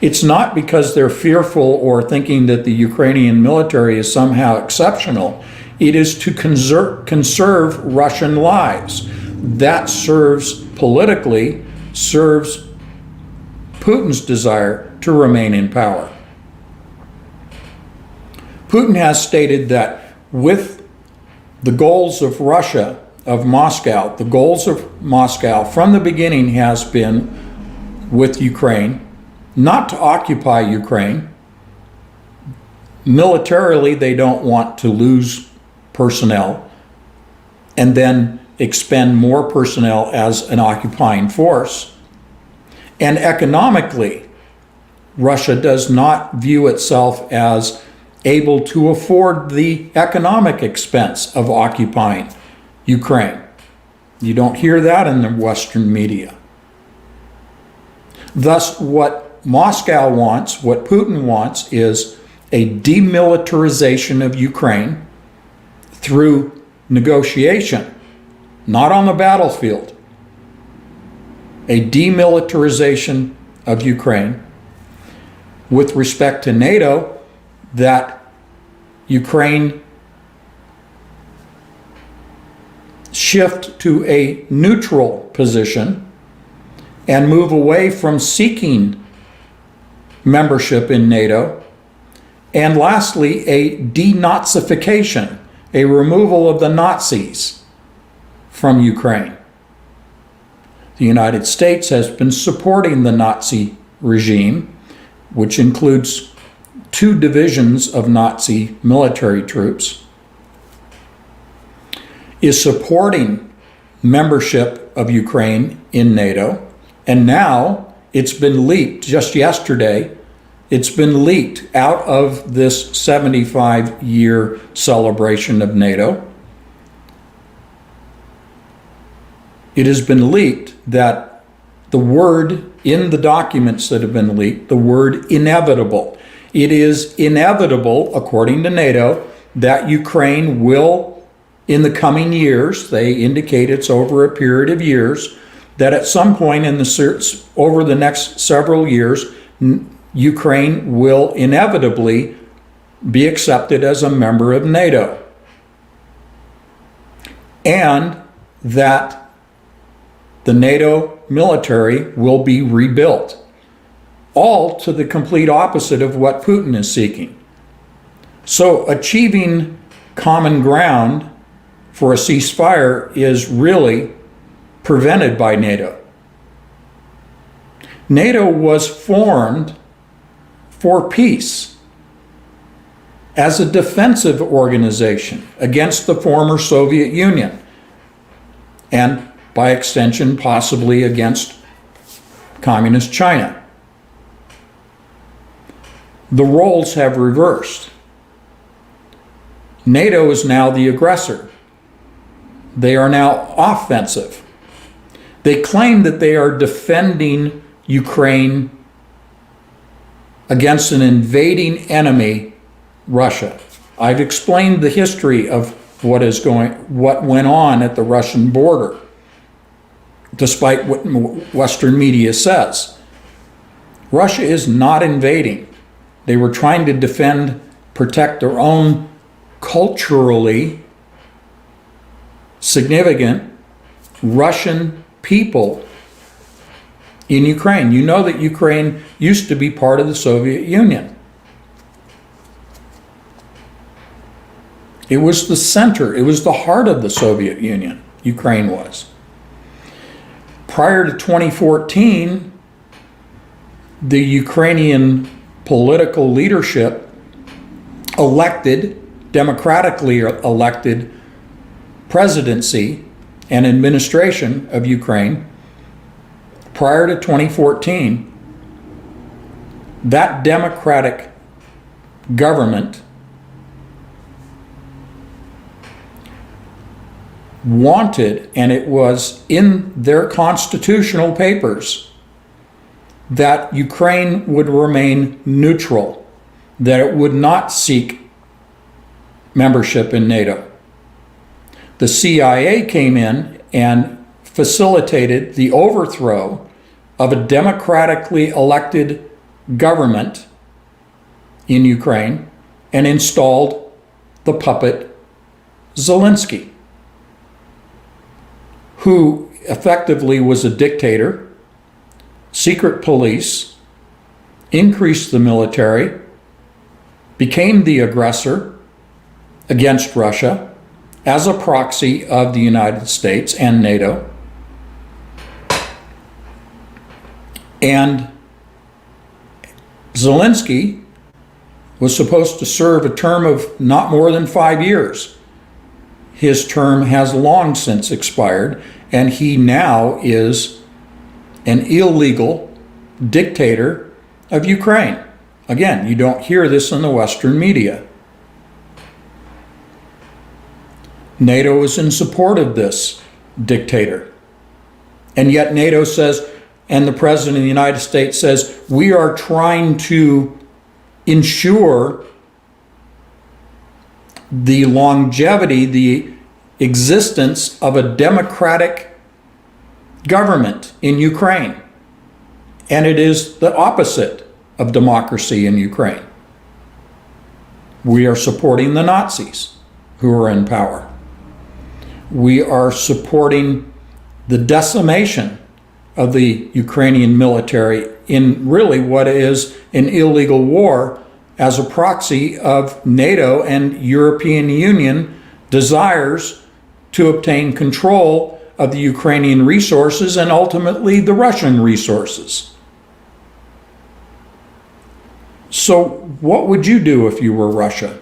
It's not because they're fearful or thinking that the Ukrainian military is somehow exceptional. It is to conserve Russian lives. That serves politically, serves Putin's desire to remain in power. Putin has stated that with the goals of Russia, of Moscow, the goals of Moscow from the beginning has been with Ukraine, not to occupy Ukraine. Militarily, they don't want to lose personnel and then expend more personnel as an occupying force. And economically, Russia does not view itself as able to afford the economic expense of occupying Ukraine. You don't hear that in the Western media. Thus, what Moscow wants, what Putin wants, is a demilitarization of Ukraine through negotiation, not on the battlefield. A demilitarization of Ukraine. With respect to NATO, that Ukraine shift to a neutral position and move away from seeking membership in NATO. And lastly, a denazification, a removal of the Nazis from Ukraine. The United States has been supporting the Nazi regime, which includes 2 divisions of Nazi military troops, is supporting membership of Ukraine in NATO. And now it's been leaked, just yesterday, it's been leaked out of this 75-year celebration of NATO. It has been leaked that the word in the documents that have been leaked, the word inevitable. It is inevitable, according to NATO, that Ukraine will, in the coming years, they indicate it's over a period of years, that at some point over the next several years, Ukraine will inevitably be accepted as a member of NATO. And that the NATO military will be rebuilt. All to the complete opposite of what Putin is seeking. So achieving common ground for a ceasefire is really prevented by NATO. NATO was formed for peace as a defensive organization against the former Soviet Union, and by extension, possibly against Communist China. The roles have reversed. NATO is now the aggressor. They are now offensive. They claim that they are defending Ukraine against an invading enemy, Russia. I've explained the history of what went on at the Russian border, despite what Western media says. Russia is not invading. They were trying to protect their own culturally significant Russian people in Ukraine. You know that Ukraine used to be part of the Soviet Union. It was the center, it was the heart of the Soviet Union, Ukraine was. Prior to 2014, the Ukrainian political leadership democratically elected presidency and administration of Ukraine. Prior to 2014, that democratic government wanted, and it was in their constitutional papers, that Ukraine would remain neutral, that it would not seek membership in NATO. The CIA came in and facilitated the overthrow of a democratically elected government in Ukraine and installed the puppet Zelensky, who effectively was a dictator, secret police, increased the military, became the aggressor against Russia as a proxy of the United States and NATO. And Zelensky was supposed to serve a term of not more than 5 years. His term has long since expired, and he now is an illegal dictator of Ukraine. Again, you don't hear this in the Western media. NATO is in support of this dictator. And yet NATO says, and the President of the United States says, we are trying to ensure the longevity, the existence of a democratic government in Ukraine. And it is the opposite of democracy in Ukraine. We are supporting the Nazis who are in power. We are supporting the decimation of the Ukrainian military in really what is an illegal war as a proxy of NATO and European Union desires to obtain control of the Ukrainian resources and ultimately the Russian resources. So what would you do if you were Russia?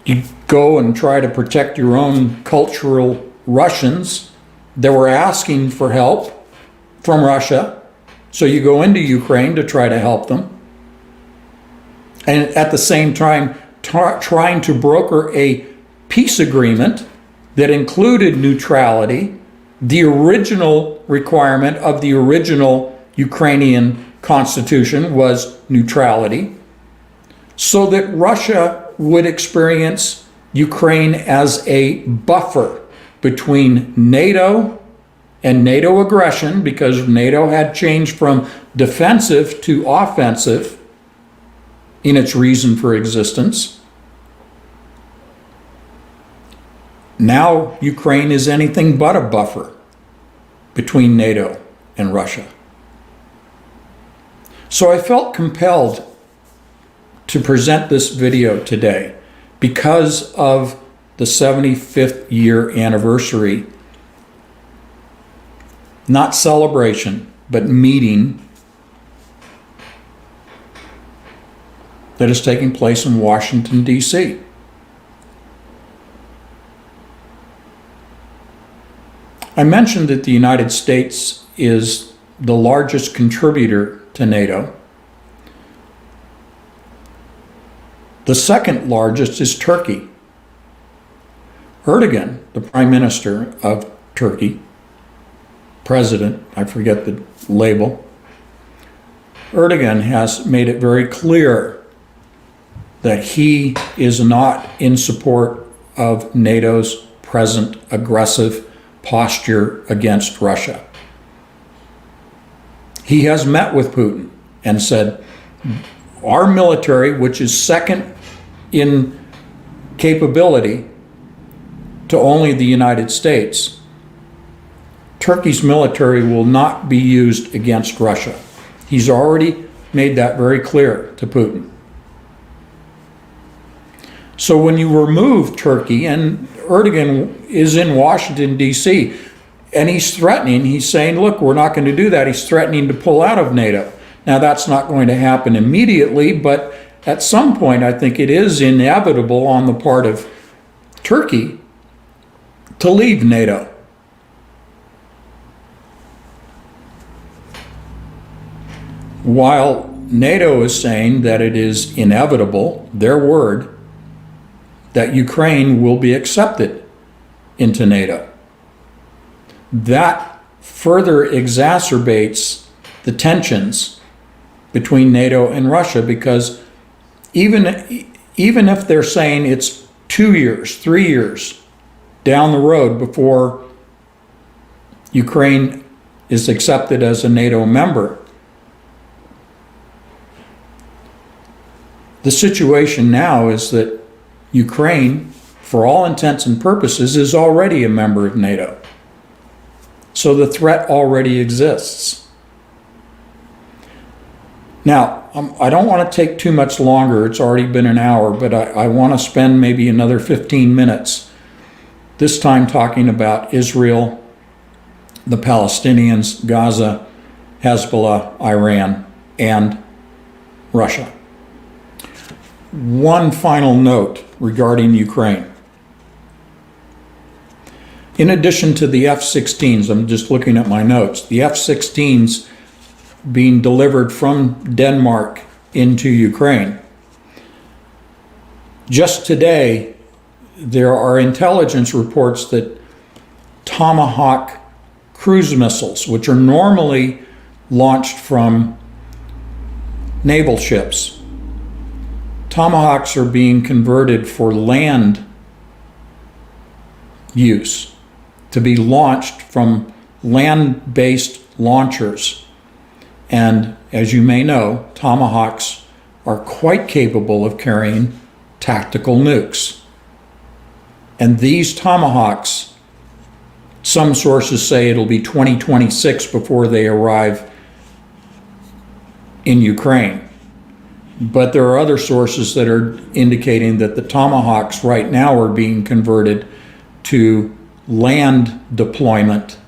You go and try to protect your own cultural Russians that were asking for help from Russia. So you go into Ukraine to try to help them. And at the same time, trying to broker a peace agreement that included neutrality, the original requirement of the original Ukrainian constitution was neutrality, so that Russia would experience Ukraine as a buffer between NATO and NATO aggression, because NATO had changed from defensive to offensive in its reason for existence. Now Ukraine is anything but a buffer between NATO and Russia. So I felt compelled to present this video today because of the 75th year anniversary, not celebration, but meeting that is taking place in Washington, D.C. I mentioned that the United States is the largest contributor to NATO. The second largest is Turkey. Erdogan, the Prime Minister of Turkey, President, I forget the label, Erdogan has made it very clear that he is not in support of NATO's present aggressive posture against Russia. He has met with Putin and said, our military, which is second in capability to only the United States, Turkey's military will not be used against Russia. He's already made that very clear to Putin. So when you remove Turkey, and Erdogan is in Washington, D.C., and he's threatening, he's saying, look, we're not going to do that. He's threatening to pull out of NATO. Now, that's not going to happen immediately, but at some point, I think it is inevitable on the part of Turkey to leave NATO. While NATO is saying that it is inevitable, their word, that Ukraine will be accepted into NATO. That further exacerbates the tensions between NATO and Russia, because even if they're saying it's 2 years, 3 years down the road before Ukraine is accepted as a NATO member, the situation now is that Ukraine, for all intents and purposes, is already a member of NATO. So the threat already exists. Now, I don't want to take too much longer. It's already been an hour, but I want to spend maybe another 15 minutes, this time talking about Israel, the Palestinians, Gaza, Hezbollah, Iran, and Russia. One final note regarding Ukraine. In addition to the F-16s, I'm just looking at my notes, the F-16s being delivered from Denmark into Ukraine. Just today, there are intelligence reports that Tomahawk cruise missiles, which are normally launched from naval ships, Tomahawks are being converted for land use, to be launched from land-based launchers. And as you may know, Tomahawks are quite capable of carrying tactical nukes. And these Tomahawks, some sources say it'll be 2026 before they arrive in Ukraine. But there are other sources that are indicating that the Tomahawks right now are being converted to land deployment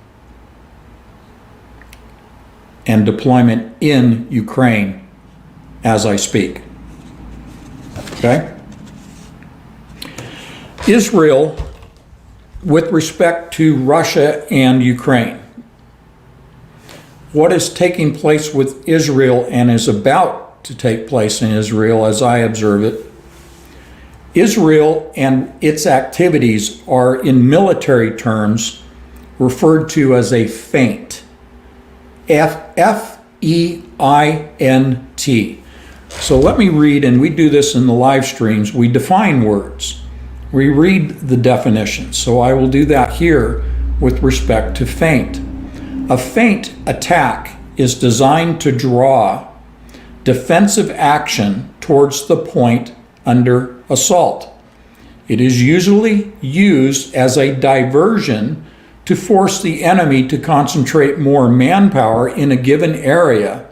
and deployment in Ukraine as I speak. Okay? Israel, with respect to Russia and Ukraine, what is taking place with Israel and is about to take place in Israel as I observe it, Israel and its activities are in military terms referred to as a feint. F-E-I-N-T. So let me read, and we do this in the live streams, we define words. We read the definitions. So I will do that here with respect to feint. A feint attack is designed to draw defensive action towards the point under assault. It is usually used as a diversion to force the enemy to concentrate more manpower in a given area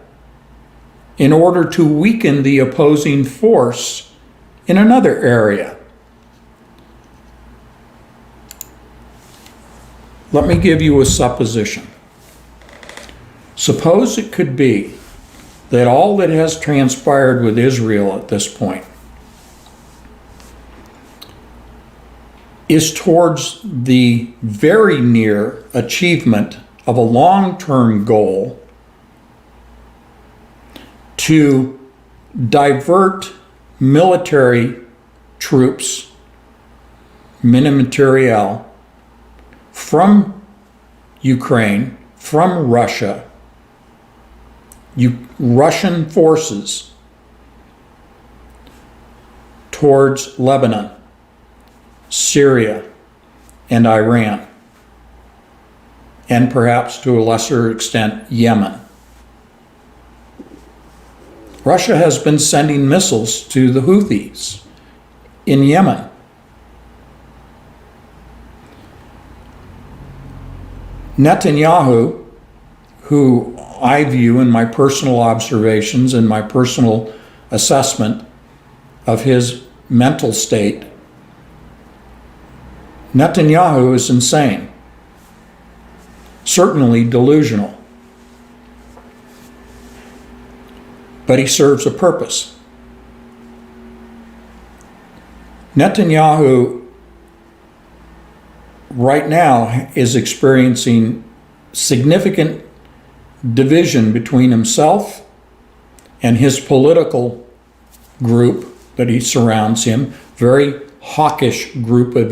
in order to weaken the opposing force in another area. Let me give you a supposition. Suppose it could be that all that has transpired with Israel at this point is towards the very near achievement of a long-term goal to divert military troops, materiel, from Ukraine, from Russia, Russian forces towards Lebanon, Syria, and Iran, and perhaps to a lesser extent, Yemen. Russia has been sending missiles to the Houthis in Yemen. Netanyahu, who I view in my personal observations and my personal assessment of his mental state, Netanyahu is insane, certainly delusional, but he serves a purpose. Netanyahu right now is experiencing significant division between himself and his political group that he surrounds him, very hawkish group of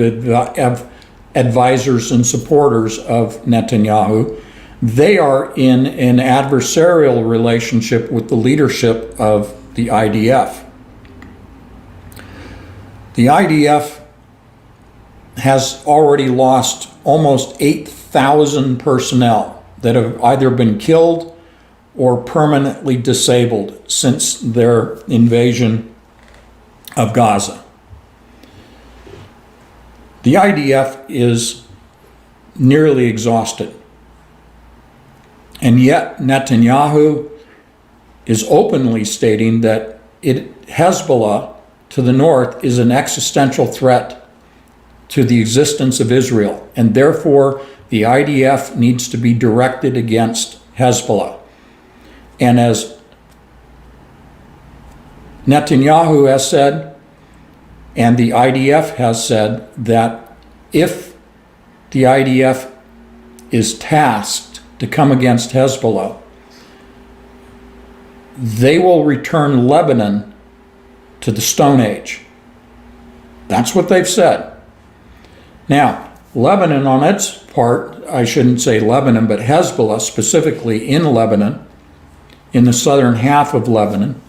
advisors and supporters of Netanyahu. They are in an adversarial relationship with the leadership of the IDF. The IDF has already lost almost 8,000 personnel that have either been killed or permanently disabled since their invasion of Gaza. The IDF is nearly exhausted. And yet Netanyahu is openly stating that Hezbollah to the north is an existential threat to the existence of Israel, and therefore the IDF needs to be directed against Hezbollah. And as Netanyahu has said, and the IDF has said, that if the IDF is tasked to come against Hezbollah, they will return Lebanon to the Stone Age. That's what they've said. Now, Lebanon on its part, I shouldn't say Lebanon, but Hezbollah, specifically in Lebanon, in the southern half of Lebanon,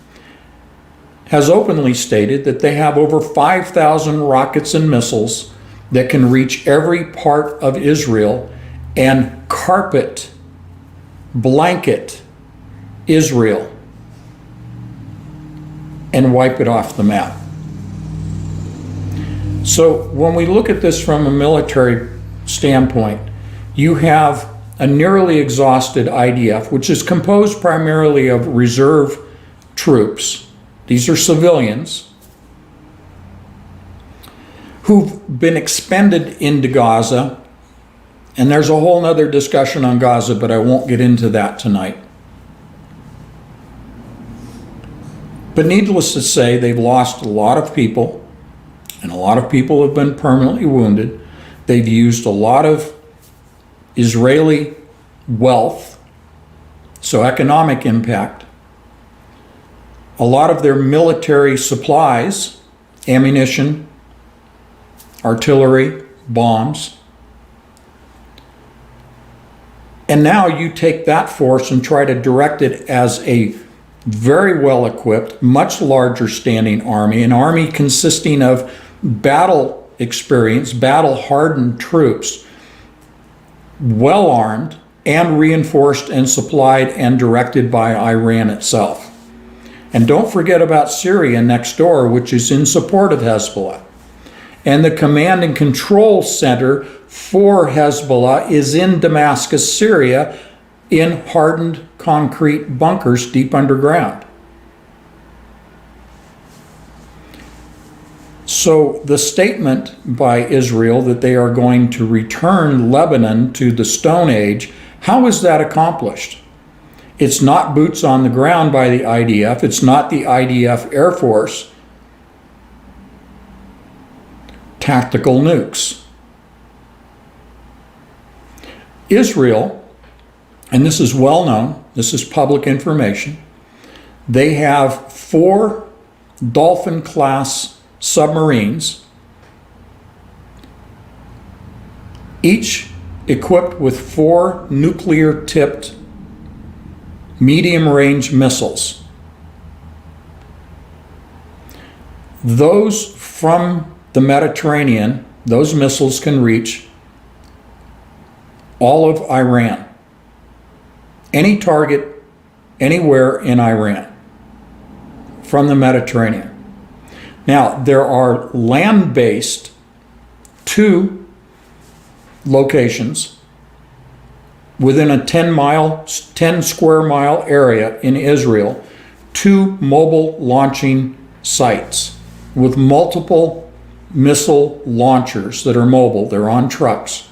has openly stated that they have over 5,000 rockets and missiles that can reach every part of Israel and carpet, blanket Israel and wipe it off the map. So when we look at this from a military standpoint, you have a nearly exhausted IDF, which is composed primarily of reserve troops. These are civilians who've been expended into Gaza. And there's a whole nother discussion on Gaza, but I won't get into that tonight. But needless to say, they've lost a lot of people, and a lot of people have been permanently wounded. They've used a lot of Israeli wealth, so economic impact. A lot of their military supplies, ammunition, artillery, bombs. And now you take that force and try to direct it as a very well equipped, much larger standing army, an army consisting of battle experienced, battle hardened troops, well armed and reinforced and supplied and directed by Iran itself. And don't forget about Syria next door, which is in support of Hezbollah. And the command and control center for Hezbollah is in Damascus, Syria, in hardened concrete bunkers deep underground. So the statement by Israel that they are going to return Lebanon to the Stone Age, how is that accomplished? It's not boots on the ground by the IDF. It's not the IDF Air Force. Tactical nukes. Israel, and this is well known, this is public information, they have 4 Dolphin-class submarines, each equipped with 4 nuclear-tipped medium-range missiles. Those from the Mediterranean, those missiles can reach all of Iran. Any target anywhere in Iran from the Mediterranean. Now, there are land-based 2 locations within a 10 square mile area in Israel, 2 mobile launching sites with multiple missile launchers that are mobile, they're on trucks,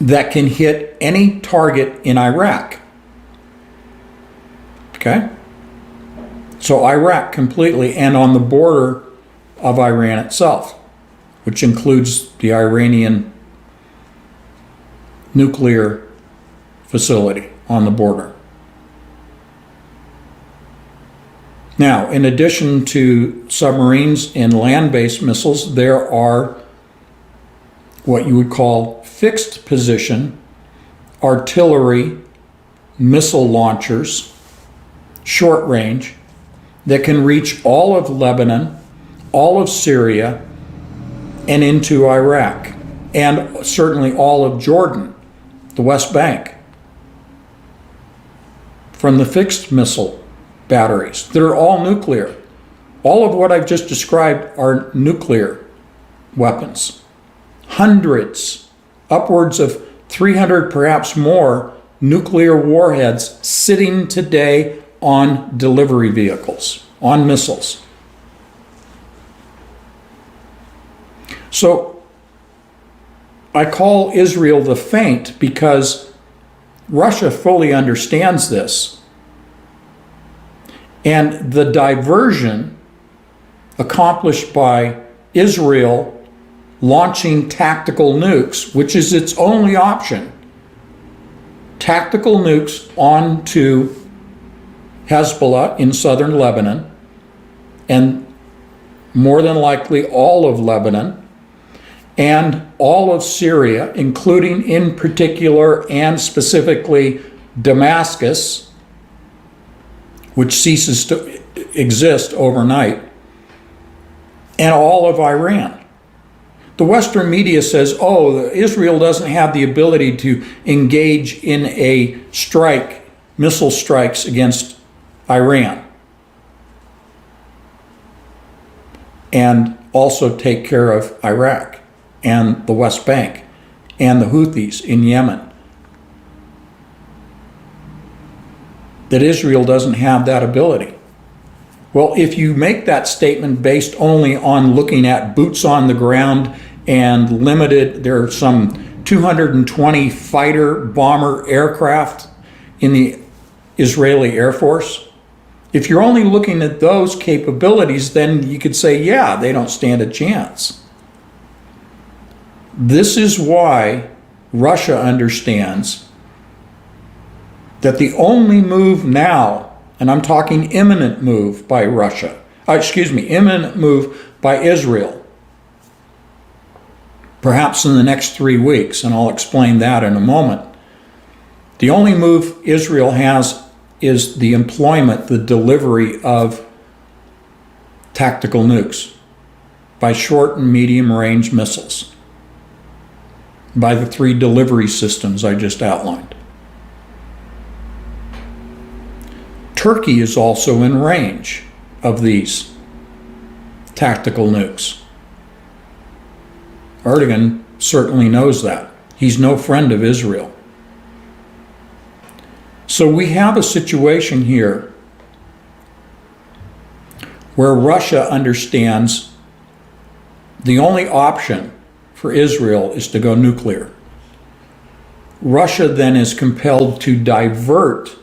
that can hit any target in Iraq. Okay? So Iraq completely, and on the border of Iran itself, which includes the Iranian nuclear facility on the border. Now, in addition to submarines and land-based missiles, there are what you would call fixed position artillery missile launchers, short range, that can reach all of Lebanon, all of Syria, and into Iraq, and certainly all of Jordan, the West Bank, from the fixed missile batteries that are all nuclear. All of what I've just described are nuclear weapons. Hundreds, upwards of 300, perhaps more, nuclear warheads sitting today on delivery vehicles, on missiles. So I call Israel the feint because Russia fully understands this. And the diversion accomplished by Israel launching tactical nukes, which is its only option, tactical nukes onto Hezbollah in southern Lebanon, and more than likely all of Lebanon, and all of Syria, including in particular and specifically Damascus, which ceases to exist overnight, and all of Iran. The Western media says, oh, Israel doesn't have the ability to engage in a strike, missile strikes against Iran, and also take care of Iraq and the West Bank and the Houthis in Yemen. That Israel doesn't have that ability. Well, if you make that statement based only on looking at boots on the ground and limited, there are some 220 fighter bomber aircraft in the Israeli Air Force. If you're only looking at those capabilities, then you could say, yeah, they don't stand a chance. This is why Russia understands that the only move now, and I'm talking imminent move by Russia, imminent move by Israel, perhaps in the next 3 weeks, and I'll explain that in a moment. The only move Israel has is the employment, the delivery of tactical nukes by short and medium range missiles, by the 3 delivery systems I just outlined. Turkey is also in range of these tactical nukes. Erdogan certainly knows that. He's no friend of Israel. So we have a situation here where Russia understands the only option for Israel is to go nuclear. Russia then is compelled to divert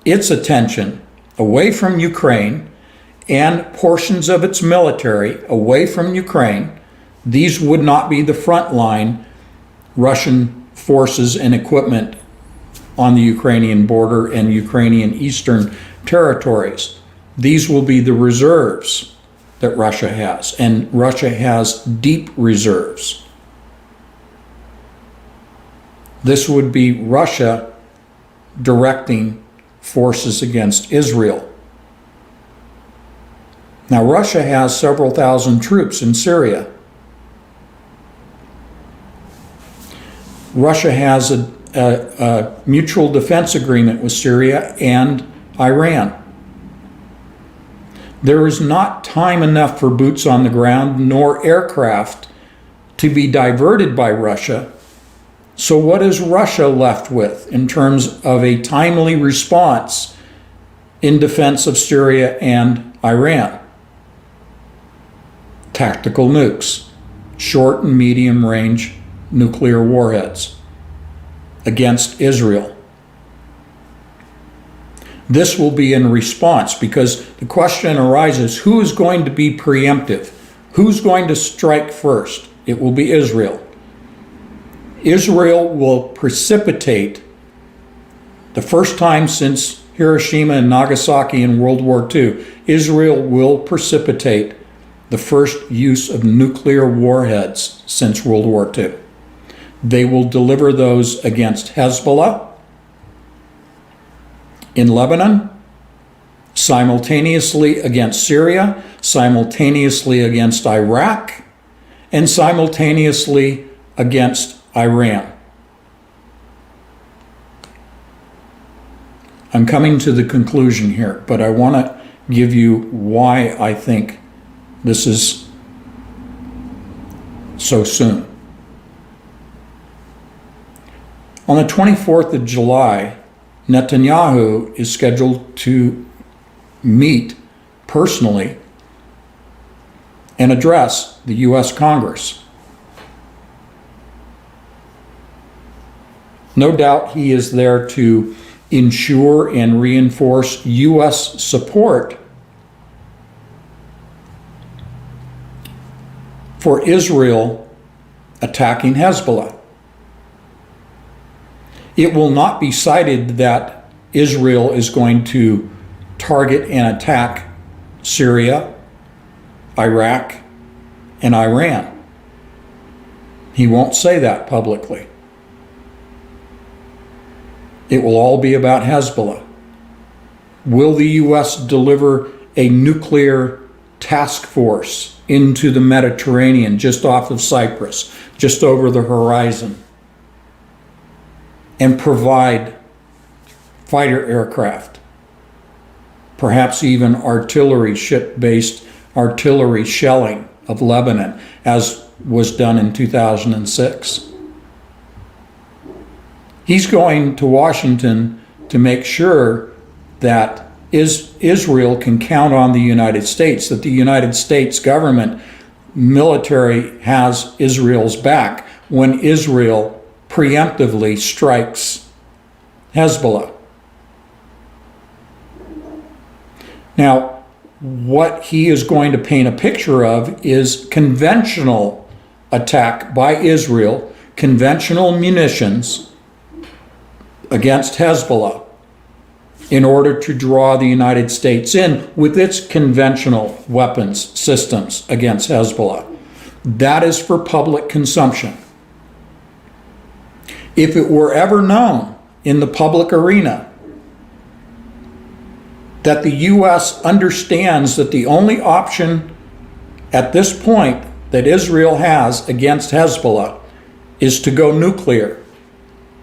its attention away from Ukraine and portions of its military away from Ukraine. These would not be the frontline Russian forces and equipment on the Ukrainian border and Ukrainian eastern territories. These will be the reserves that Russia has, and Russia has deep reserves. This would be Russia directing forces against Israel. Now, Russia has several thousand troops in Syria. Russia has a mutual defense agreement with Syria and Iran. There is not time enough for boots on the ground nor aircraft to be diverted by Russia. So what is Russia left with in terms of a timely response in defense of Syria and Iran? Tactical nukes, short and medium range nuclear warheads against Israel. This will be in response because the question arises, who is going to be preemptive? Who's going to strike first? It will be Israel. Israel will precipitate, the first time since Hiroshima and Nagasaki in World War II, Israel will precipitate the first use of nuclear warheads since World War II. They will deliver those against Hezbollah in Lebanon, simultaneously against Syria, simultaneously against Iraq, and simultaneously against Iran. I'm coming to the conclusion here, but I want to give you why I think this is so soon. On the 24th of July, Netanyahu is scheduled to meet personally and address the U.S. Congress. No doubt he is there to ensure and reinforce U.S. support for Israel attacking Hezbollah. It will not be cited that Israel is going to target and attack Syria, Iraq, and Iran. He won't say that publicly. It will all be about Hezbollah. Will the U.S. deliver a nuclear task force into the Mediterranean, just off of Cyprus, just over the horizon, and provide fighter aircraft, perhaps even artillery, ship-based artillery shelling of Lebanon, as was done in 2006? He's going to Washington to make sure that Israel can count on the United States, that the United States government military has Israel's back when Israel preemptively strikes Hezbollah. Now, what he is going to paint a picture of is conventional attack by Israel, conventional munitions against Hezbollah, in order to draw the United States in with its conventional weapons systems against Hezbollah. That is for public consumption. If it were ever known in the public arena that the U.S. understands that the only option at this point that Israel has against Hezbollah is to go nuclear,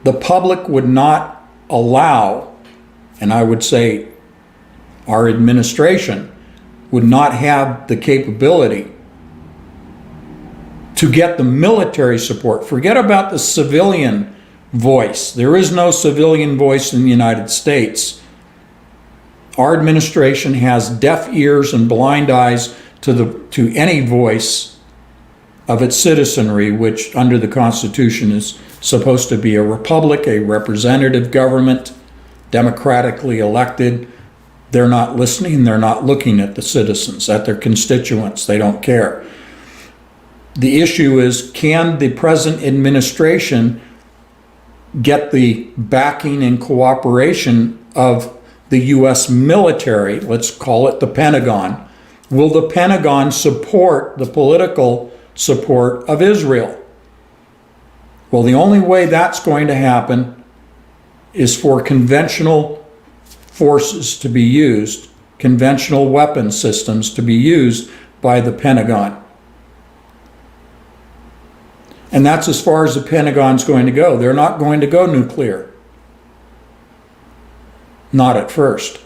the public would not allow, and I would say our administration would not have the capability to get the military support. Forget about the civilian voice. There is no civilian voice in the United States. Our administration has deaf ears and blind eyes to any voice of its citizenry, which under the Constitution is supposed to be a republic, a representative government, democratically elected. They're not listening, they're not looking at the citizens, at their constituents. They don't care. The issue is, can the present administration get the backing and cooperation of the U.S. military? Let's call it the Pentagon. Will the Pentagon support the political support of Israel? Well, the only way that's going to happen is for conventional forces to be used, conventional weapon systems to be used by the Pentagon. And that's as far as the Pentagon's going to go. They're not going to go nuclear. Not at first.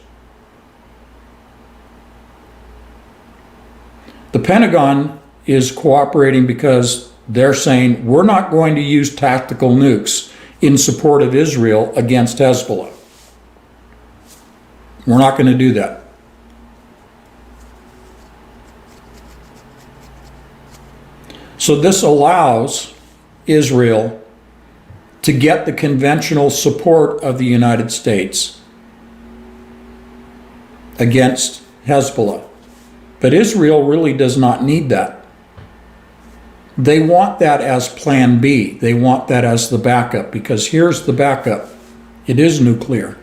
The Pentagon is cooperating because they're saying we're not going to use tactical nukes in support of Israel against Hezbollah. We're not going to do that. So this allows Israel to get the conventional support of the United States against Hezbollah. But Israel really does not need that. They want that as plan B. They want that as the backup, because here's the backup. It is nuclear.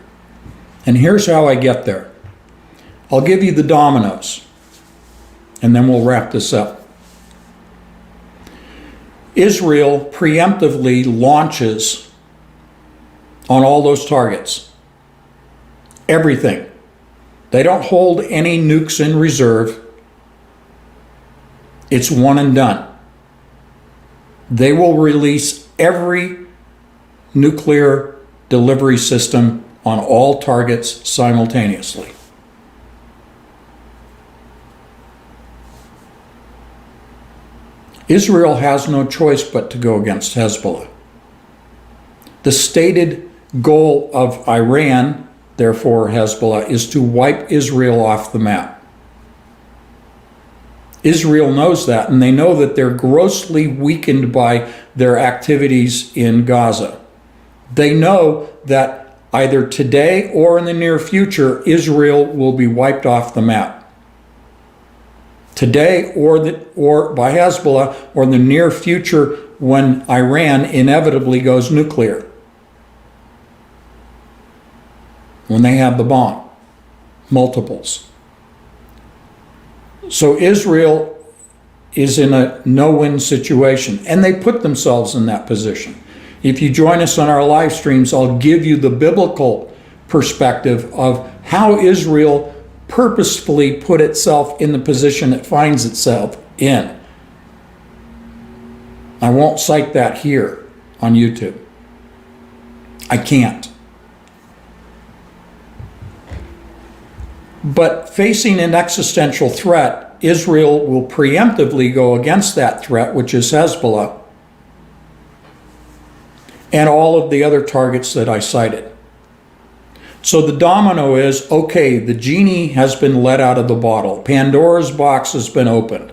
And here's how I get there. I'll give you the dominoes, and then we'll wrap this up. Israel preemptively launches on all those targets. Everything. They don't hold any nukes in reserve. It's one and done. They will release every nuclear delivery system on all targets simultaneously. Israel has no choice but to go against Hezbollah. The stated goal of Iran, therefore Hezbollah, is to wipe Israel off the map. Israel knows that, and they know that they're grossly weakened by their activities in Gaza. They know that either today or in the near future, Israel will be wiped off the map. Today or by Hezbollah, or in the near future when Iran inevitably goes nuclear. When they have the bomb. Multiples. So Israel is in a no-win situation, and they put themselves in that position. If you join us on our live streams, I'll give you the biblical perspective of how Israel purposefully put itself in the position it finds itself in. I won't cite that here on YouTube. I can't. But facing an existential threat, Israel will preemptively go against that threat, which is Hezbollah, and all of the other targets that I cited. So the domino is, okay, the genie has been let out of the bottle. Pandora's box has been opened.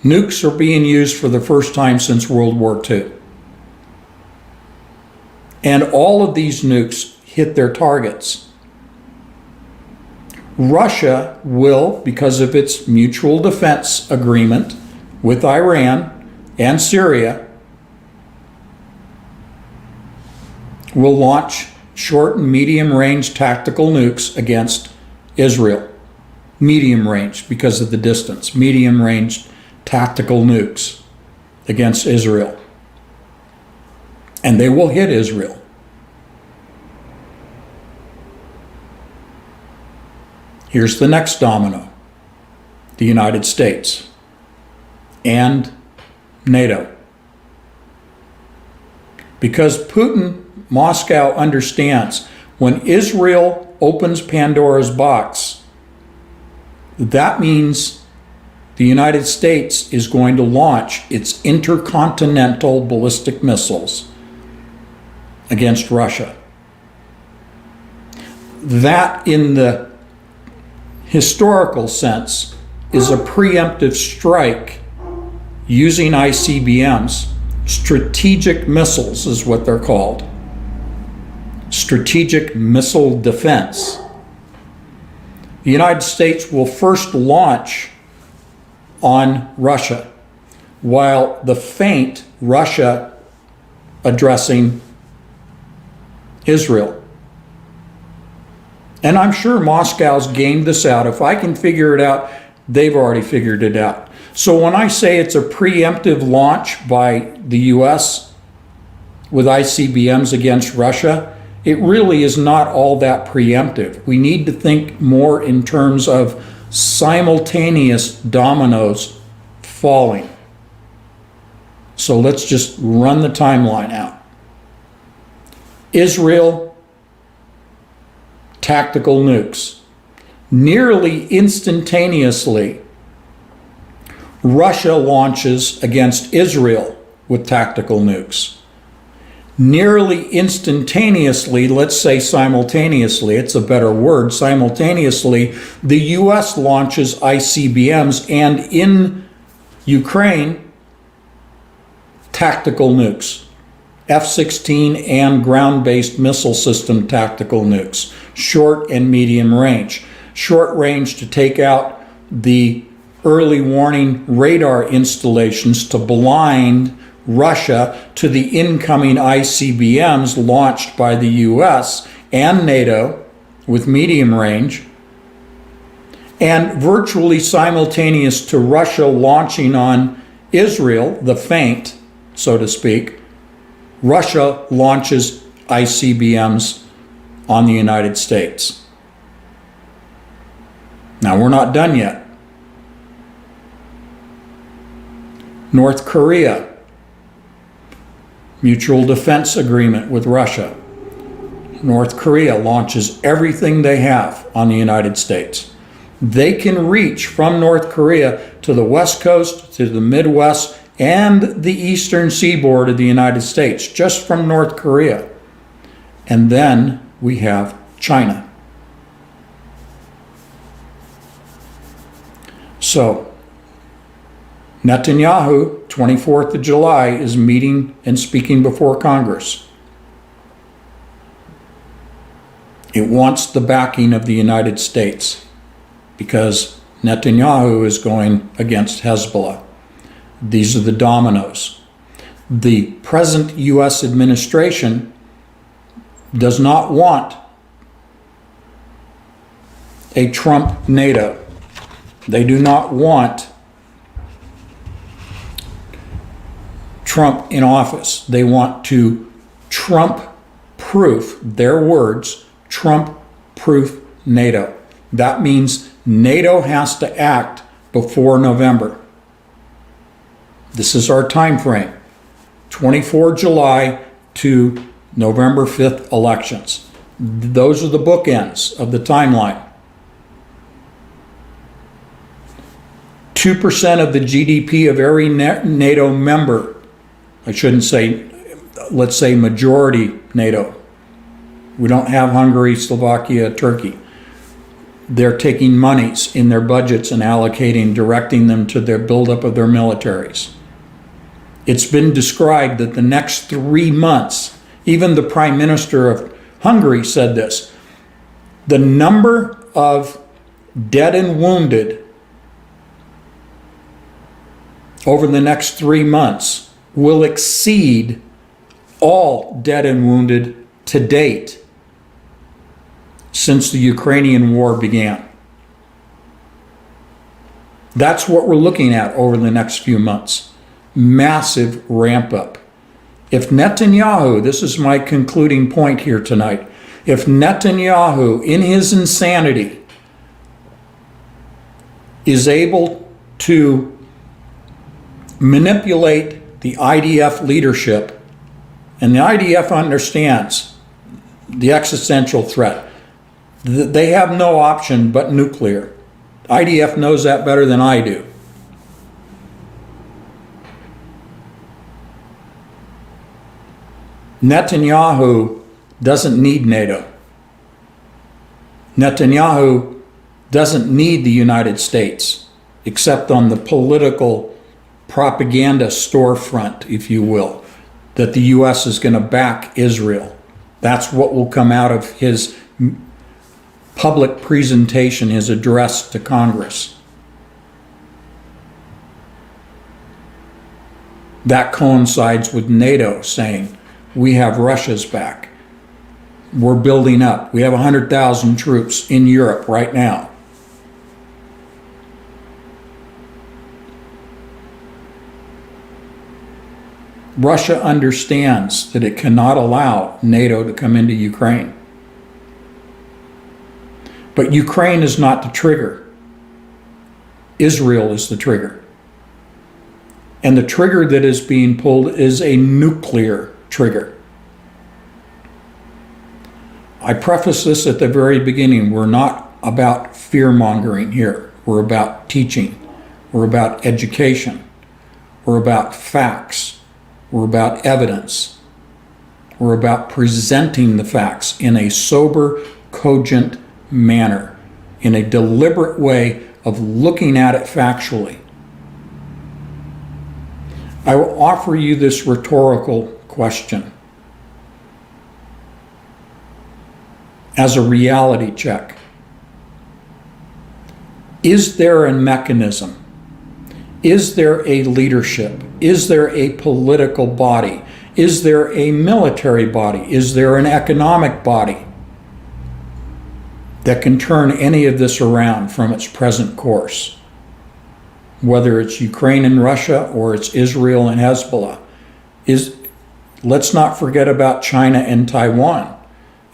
Nukes are being used for the first time since World War II. And all of these nukes hit their targets. Russia will, because of its mutual defense agreement with Iran and Syria, will launch short and medium range tactical nukes against Israel. Medium range because of the distance. Medium range tactical nukes against Israel. And they will hit Israel. Here's the next domino. The United States and NATO. Because Moscow understands when Israel opens Pandora's box, that means the United States is going to launch its intercontinental ballistic missiles against Russia. That, in the historical sense, is a preemptive strike using ICBMs. Strategic missiles is what they're called. Strategic missile defense. The United States will first launch on Russia, while the feint Russia addressing Israel. And I'm sure Moscow's gamed this out. If I can figure it out, they've already figured it out. So when I say it's a preemptive launch by the US with ICBMs against Russia, it really is not all that preemptive. We need to think more in terms of simultaneous dominoes falling. So let's just run the timeline out. Israel, tactical nukes. Nearly instantaneously, Russia launches against Israel with tactical nukes. Nearly instantaneously, let's say simultaneously, it's a better word, simultaneously, the US launches ICBMs, and in Ukraine, tactical nukes. F-16 and ground-based missile system tactical nukes, short and medium range. Short range to take out the early warning radar installations to blind Russia to the incoming ICBMs launched by the US and NATO with medium range, and virtually simultaneous to Russia launching on Israel, the feint, so to speak, Russia launches ICBMs on the United States. Now, we're not done yet. North Korea, mutual defense agreement with Russia. North Korea launches everything they have on the United States. They can reach from North Korea to the West Coast, to the Midwest, and the eastern seaboard of the United States, just from North Korea. And then we have China. So, Netanyahu, 24th of July, is meeting and speaking before Congress. It wants the backing of the United States because Netanyahu is going against Hezbollah. These are the dominoes. The present U.S. administration does not want a Trump NATO. They do not want Trump in office. They want to Trump-proof, their words, Trump-proof NATO. That means NATO has to act before November. This is our time frame, 24 July to November 5th elections. Those are the bookends of the timeline. 2% of the GDP of every NATO member, I shouldn't say, let's say majority NATO. We don't have Hungary, Slovakia, Turkey. They're taking monies in their budgets and allocating, directing them to their buildup of their militaries. It's been described that the next 3 months, even the Prime Minister of Hungary said this, the number of dead and wounded over the next 3 months will exceed all dead and wounded to date since the Ukrainian war began. That's what we're looking at over the next few months. Massive ramp up. If Netanyahu, this is my concluding point here tonight, if Netanyahu, in his insanity, is able to manipulate the IDF leadership, and the IDF understands the existential threat, they have no option but nuclear. IDF knows that better than I do. Netanyahu doesn't need NATO. Netanyahu doesn't need the United States, except on the political propaganda storefront, if you will, that the U.S. is going to back Israel. That's what will come out of his public presentation, his address to Congress. That coincides with NATO saying, we have Russia's back. We're building up. We have 100,000 troops in Europe right now. Russia understands that it cannot allow NATO to come into Ukraine. But Ukraine is not the trigger. Israel is the trigger. And the trigger that is being pulled is a nuclear trigger. I preface this at the very beginning. We're not about fear-mongering here. We're about teaching. We're about education. We're about facts. We're about evidence. We're about presenting the facts in a sober, cogent manner, in a deliberate way of looking at it factually. I will offer you this rhetorical question as a reality check. Is there a mechanism? Is there a leadership? Is there a political body? Is there a military body? Is there an economic body that can turn any of this around from its present course? Whether it's Ukraine and Russia or it's Israel and Hezbollah. Let's not forget about China and Taiwan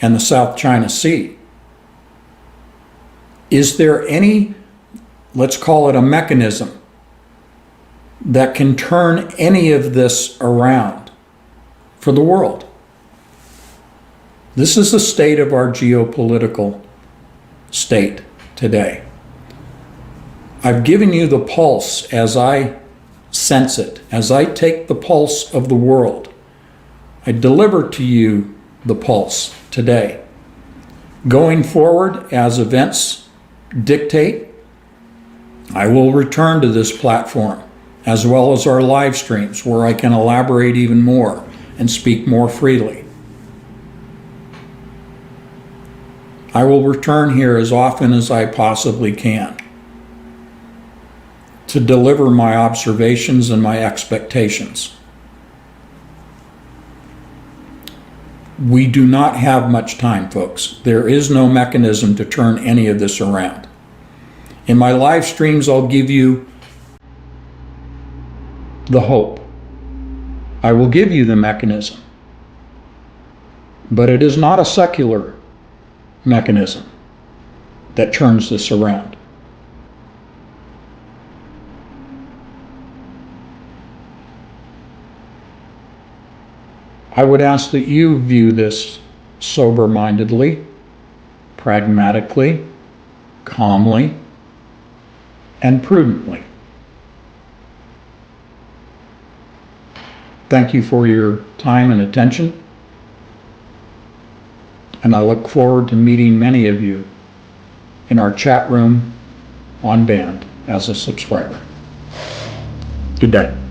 and the South China Sea. Is there any, let's call it a mechanism, that can turn any of this around for the world? This is the state of our geopolitical state today. I've given you the pulse as I sense it, as I take the pulse of the world. I deliver to you the pulse today. Going forward, as events dictate, I will return to this platform, as well as our live streams, where I can elaborate even more and speak more freely. I will return here as often as I possibly can to deliver my observations and my expectations. We do not have much time, folks. There is no mechanism to turn any of this around. In my live streams, I'll give you the hope. I will give you the mechanism, but it is not a secular mechanism that turns this around. I would ask that you view this sober-mindedly, pragmatically, calmly, and prudently. Thank you for your time and attention, and I look forward to meeting many of you in our chat room on Band as a subscriber. Good day.